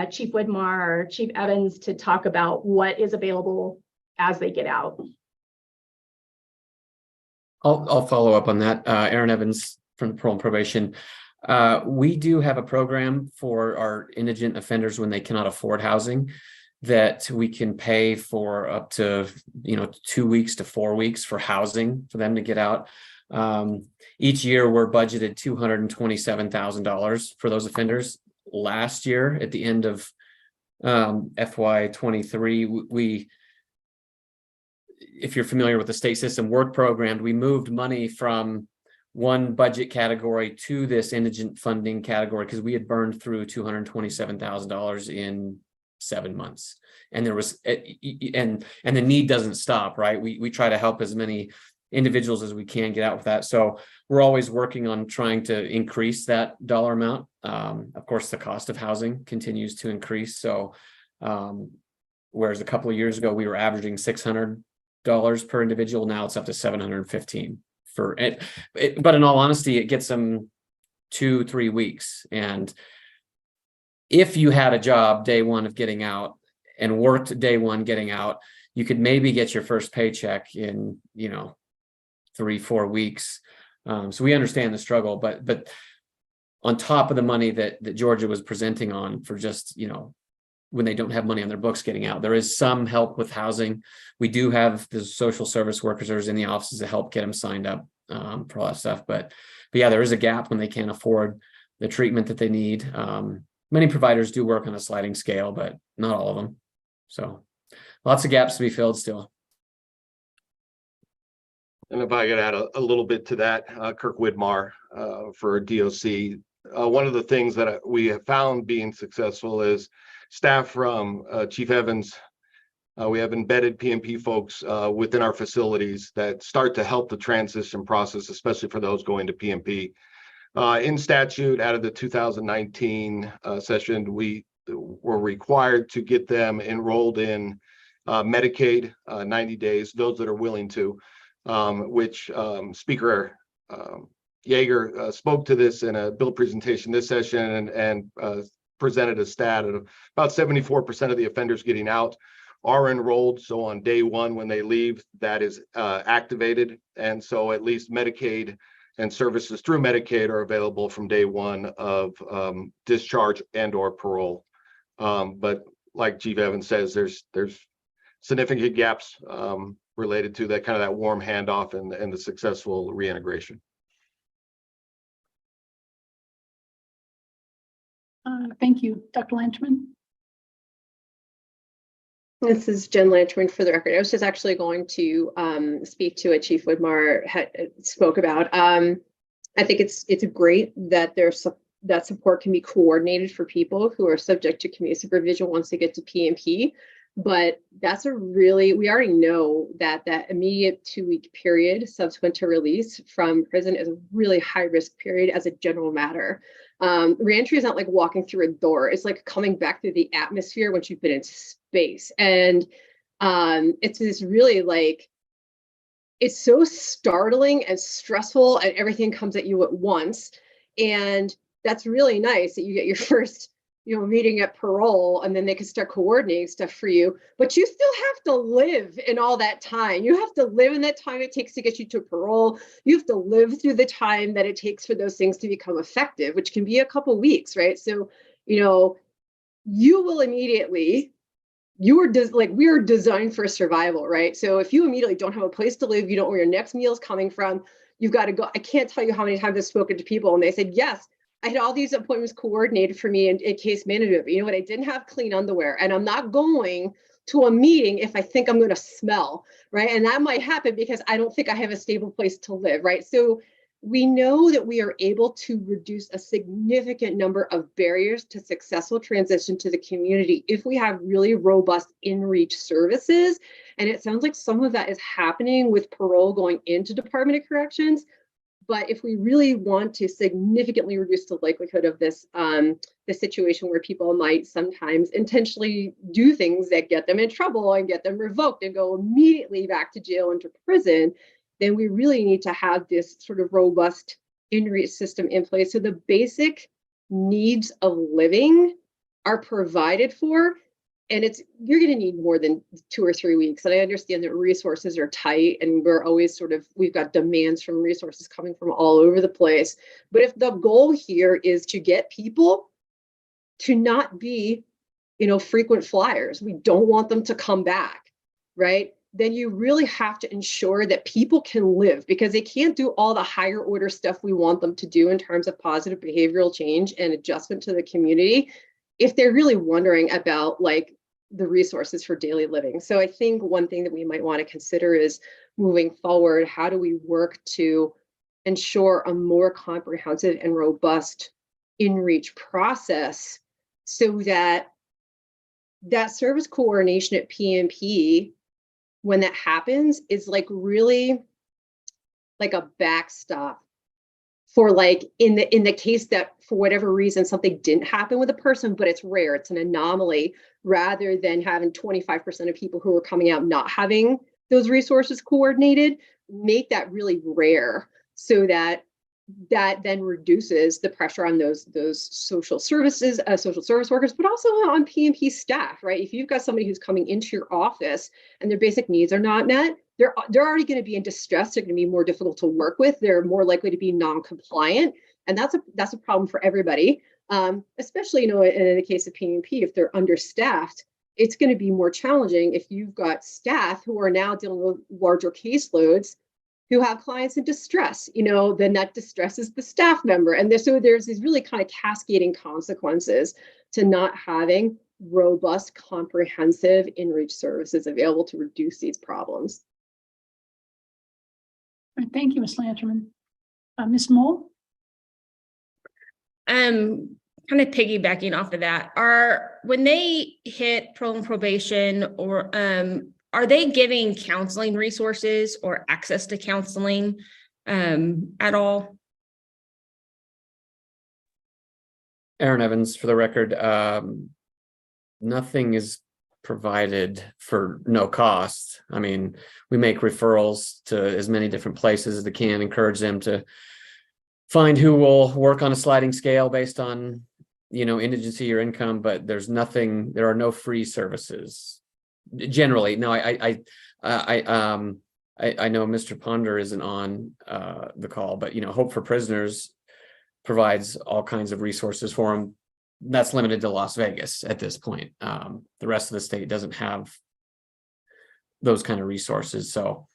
Chief Widmar or Chief Evans to talk about what is available as they get out. I'll follow up on that. Aaron Evans from Parole and Probation. We do have a program for our indigent offenders when they cannot afford housing, that we can pay for up to 2 weeks to 4 weeks for housing for them to get out. Each year we're budgeted $227,000 for those offenders. Last year at the end of FY23, we, if you're familiar with the state system work program, we moved money from one budget category to this indigent funding category because we had burned through $227,000 in 7 months. And there was, and the need doesn't stop, right? We try to help as many individuals as we can get out with that. So we're always working on trying to increase that dollar amount. Of course, the cost of housing continues to increase. So whereas a couple of years ago, we were averaging $600 per individual, now it's up to $715 for it. But in all honesty, it gets them 2-3 weeks. And if you had a job day one of getting out and worked day one getting out, you could maybe get your first paycheck in, 3-4 weeks. So we understand the struggle, but on top of the money that Georgia was presenting on for just, when they don't have money on their books getting out, there is some help with housing. We do have the social service workers in the offices to help get them signed up for all that stuff. But yeah, there is a gap when they can't afford the treatment that they need. Many providers do work on a sliding scale, but not all of them. So lots of gaps to be filled still. And if I could add a little bit to that, Kirk Widmar for DOC. One of the things that we have found being successful is staff from Chief Evans. We have embedded PMP folks within our facilities that start to help the transition process, especially for those going to PMP. In statute, out of the 2019 session, we were required to get them enrolled in Medicaid 90 days, those that are willing to. Which Speaker Yeager spoke to this in a bill presentation this session and presented a stat of about 74% of the offenders getting out are enrolled. So on day one, when they leave, that is activated. And so at least Medicaid and services through Medicaid are available from day one of discharge and or parole. But like Chief Evans says, there's significant gaps related to that kind of that warm handoff and the successful reintegration. Thank you, Dr. Lanchman. This is Jen Lanchman for the record. I was just actually going to speak to what Chief Widmar spoke about. I think it's great that that support can be coordinated for people who are subject to community supervision once they get to PMP. But that's we already know that immediate 2-week period subsequent to release from prison is a really high risk period as a general matter. Reentry is not like walking through a door. It's like coming back through the atmosphere once you've been in space. And it's this really it's so startling and stressful and everything comes at you at once. And that's really nice that you get your first meeting at parole, and then they can start coordinating stuff for you. But you still have to live in all that time. You have to live in that time it takes to get you to parole. You have to live through the time that it takes for those things to become effective, which can be a couple weeks, right? So, you will immediately, we are designed for survival, right? So if you immediately don't have a place to live, you don't know where your next meal is coming from, you've got to go. I can't tell you how many times I've spoken to people and they said, yes, I had all these appointments coordinated for me in case management, but you know what? I didn't have clean underwear, and I'm not going to a meeting if I think I'm going to smell, right? And that might happen because I don't think I have a stable place to live, right? So we know that we are able to reduce a significant number of barriers to successful transition to the community if we have really robust in-reach services. And it sounds like some of that is happening with parole going into Department of Corrections. But if we really want to significantly reduce the likelihood of this, the situation where people might sometimes intentionally do things that get them in trouble and get them revoked and go immediately back to jail and to prison, then we really need to have this sort of robust in-reach system in place. So the basic needs of living are provided for. And you're going to need more than 2 or 3 weeks. And I understand that resources are tight and we're always we've got demands from resources coming from all over the place. But if the goal here is to get people to not be, frequent flyers, we don't want them to come back, right? Then you really have to ensure that people can live, because they can't do all the higher order stuff we want them to do in terms of positive behavioral change and adjustment to the community if they're really wondering about the resources for daily living. So I think one thing that we might want to consider is moving forward, how do we work to ensure a more comprehensive and robust in-reach process so that service coordination at PMP, when that happens, is really like a backstop for in the case that for whatever reason something didn't happen with a person, but it's rare, it's an anomaly, rather than having 25% of people who are coming out not having those resources coordinated, make that really rare so that then reduces the pressure on those social service workers, but also on P&P staff, right? If you've got somebody who's coming into your office and their basic needs are not met, they're already going to be in distress. They're going to be more difficult to work with. They're more likely to be non-compliant, and that's a problem for everybody. Especially, in the case of P&P, if they're understaffed, it's going to be more challenging if you've got staff who are now dealing with larger caseloads, who have clients in distress. Then that distresses the staff member, and so there's these really kind of cascading consequences to not having robust, comprehensive in-reach services available to reduce these problems. All right, thank you, Ms. Lanterman. Ms. Mole? Kind of piggybacking off of that, when they hit parole and probation, or are they giving counseling resources or access to counseling at all? Aaron Evans, for the record, nothing is provided for no cost. I mean, we make referrals to as many different places as they can, encourage them to find who will work on a sliding scale based on, indigency or income, but there are no free services generally. No, I know Mr. Ponder isn't on the call, but Hope for Prisoners provides all kinds of resources for them. That's limited to Las Vegas at this point. The rest of the state doesn't have those kind of resources. So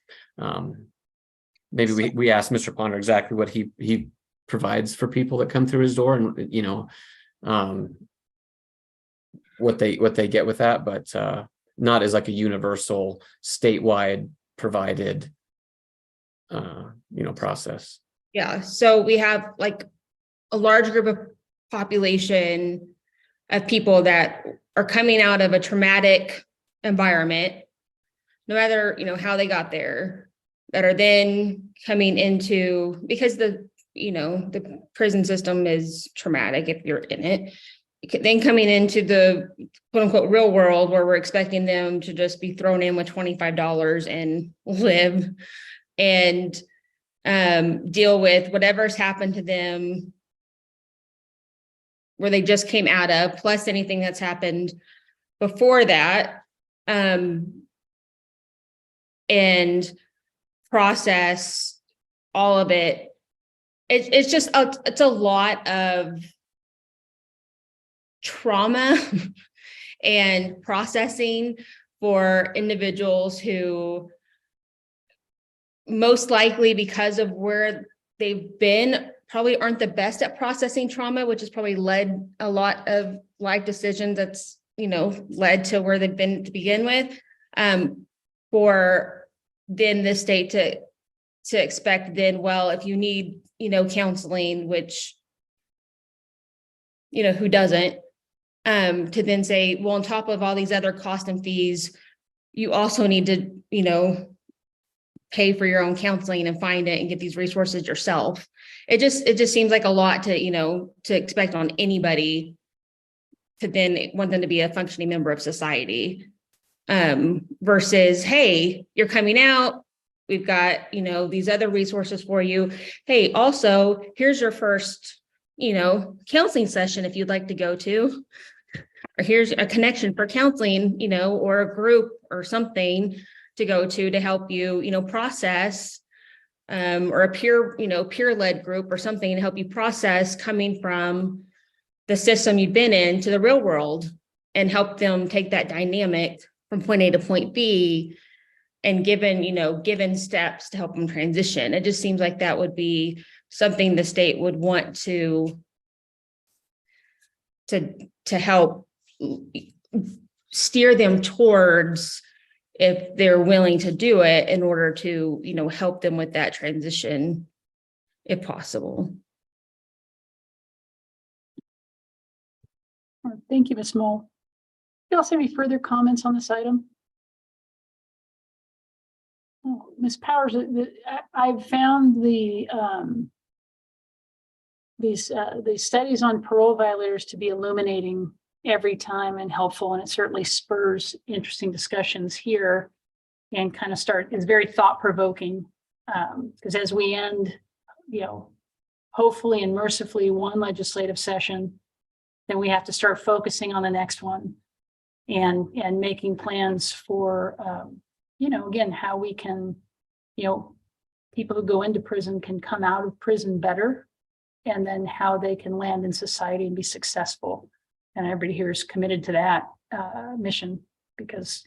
maybe we ask Mr. Ponder exactly what he provides for people that come through his door, and what they get with that, but not as like a universal statewide provided process. Yeah, so we have like a large group of population of people that are coming out of a traumatic environment, no matter how they got there, that are then coming into, because the prison system is traumatic if you're in it, then coming into the quote unquote real world, where we're expecting them to just be thrown in with $25 and live and deal with whatever's happened to them where they just came out of, plus anything that's happened before that, and process all of it. It's just it's a lot of trauma and processing for individuals who most likely, because of where they've been, probably aren't the best at processing trauma, which has probably led a lot of life decisions that's led to where they've been to begin with, for then the state to expect then, well, if you need counseling, which who doesn't, to then say, well, on top of all these other costs and fees, you also need to pay for your own counseling and find it and get these resources yourself. It just seems like a lot to expect on anybody to then want them to be a functioning member of society, versus, hey, you're coming out, we've got these other resources for you. Hey, also, here's your first counseling session if you'd like to go to, or here's a connection for counseling, or a group or something to go to help you process, or a peer-led group or something to help you process coming from the system you've been in to the real world, and help them take that dynamic from point A to point B, and given steps to help them transition. It just seems like that would be something the state would want to help steer them towards, if they're willing to do it, in order to help them with that transition if possible. All right, thank you, Ms. Mole. You also have any further comments on this item? Oh, Ms. Powers, I've found these studies on parole violators to be illuminating every time and helpful, and it certainly spurs interesting discussions here. and kind of is very thought provoking. Because as we end, hopefully and mercifully one legislative session, then we have to start focusing on the next one and making plans for, again, how we can, people who go into prison can come out of prison better, and then how they can land in society and be successful. And everybody here is committed to that mission, because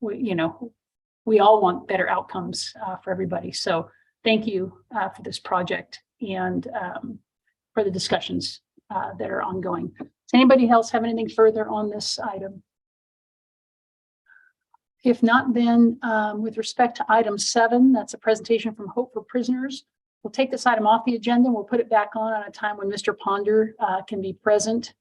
we all want better outcomes for everybody. So thank you for this project and for the discussions that are ongoing. Does anybody else have anything further on this item? If not, then with respect to item 7, that's a presentation from Hope for Prisoners. We'll take this item off the agenda and we'll put it back on a time when Mr. Ponder can be present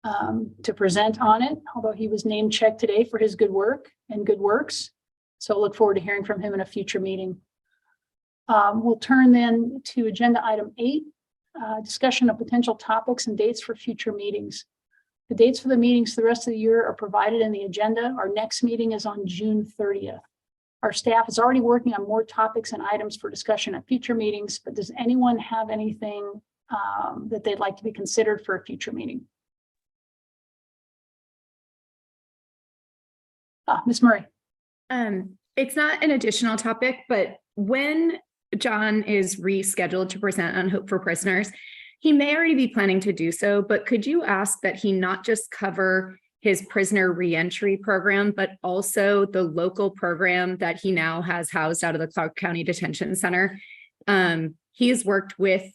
to present on it, although he was name checked today for his good work and good works. So look forward to hearing from him in a future meeting. We'll turn then to agenda item 8, discussion of potential topics and dates for future meetings. The dates for the meetings for the rest of the year are provided in the agenda. Our next meeting is on June 30th. Our staff is already working on more topics and items for discussion at future meetings, but does anyone have anything that they'd like to be considered for a future meeting? Ms. Murray. It's not an additional topic, but when John is rescheduled to present on Hope for Prisoners, he may already be planning to do so, but could you ask that he not just cover his prisoner reentry program, but also the local program that he now has housed out of the Clark County Detention Center? He has worked with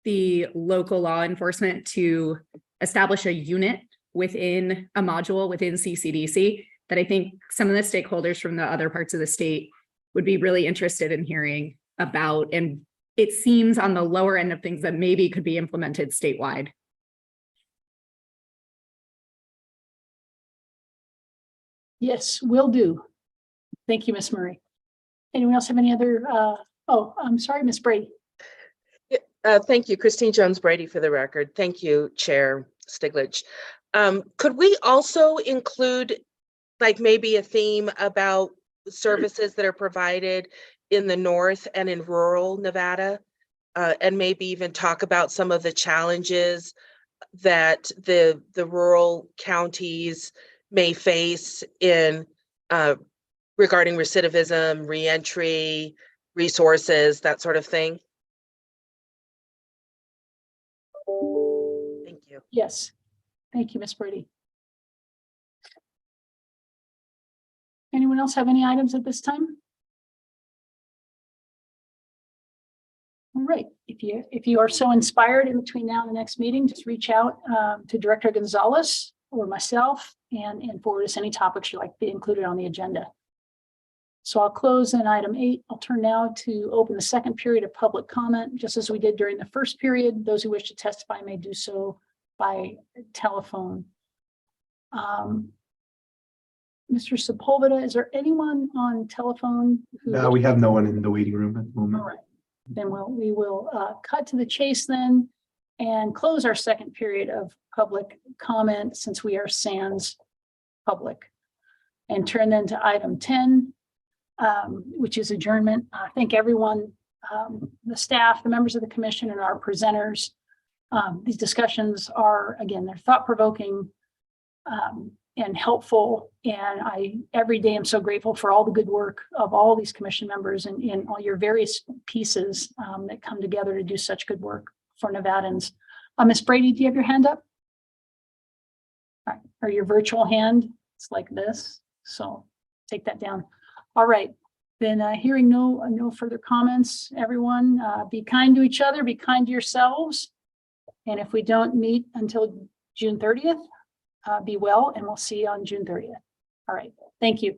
the local law enforcement to establish a unit within a module within CCDC that I think some of the stakeholders from the other parts of the state would be really interested in hearing about. And it seems on the lower end of things that maybe could be implemented statewide. Yes, will do. Thank you, Ms. Murray. Anyone else have any other? Oh, I'm sorry, Ms. Brady. Thank you, Christine Jones Brady, for the record. Thank you, Chair Stiglich. Could we also include like maybe a theme about services that are provided in the north and in rural Nevada, and maybe even talk about some of the challenges that the rural counties may face in regarding recidivism, reentry, resources, that sort of thing? Thank you. Yes, thank you, Ms. Brady. Anyone else have any items at this time? All right, if you are so inspired in between now and the next meeting, just reach out to Director Gonzalez or myself and forward us any topics you'd like to be included on the agenda. So I'll close in item 8. I'll turn now to open the second period of public comment. Just as we did during the first period, those who wish to testify may do so by telephone. Mr. Sepulveda, is there anyone on telephone? No, we have no one in the waiting room at the moment. All right, then we will cut to the chase then and close our second period of public comment, since we are sans public, and turn then to item 10, which is adjournment. I thank everyone, the staff, the members of the commission, and our presenters. These discussions are, again, they're thought-provoking and helpful. And every day I'm so grateful for all the good work of all these commission members and all your various pieces that come together to do such good work for Nevadans. Ms. Brady, do you have your hand up? All right, or your virtual hand? It's like this, so take that down. All right, then hearing no further comments, everyone, be kind to each other, be kind to yourselves. And if we don't meet until June 30th, be well, and we'll see you on June 30th. All right, thank you.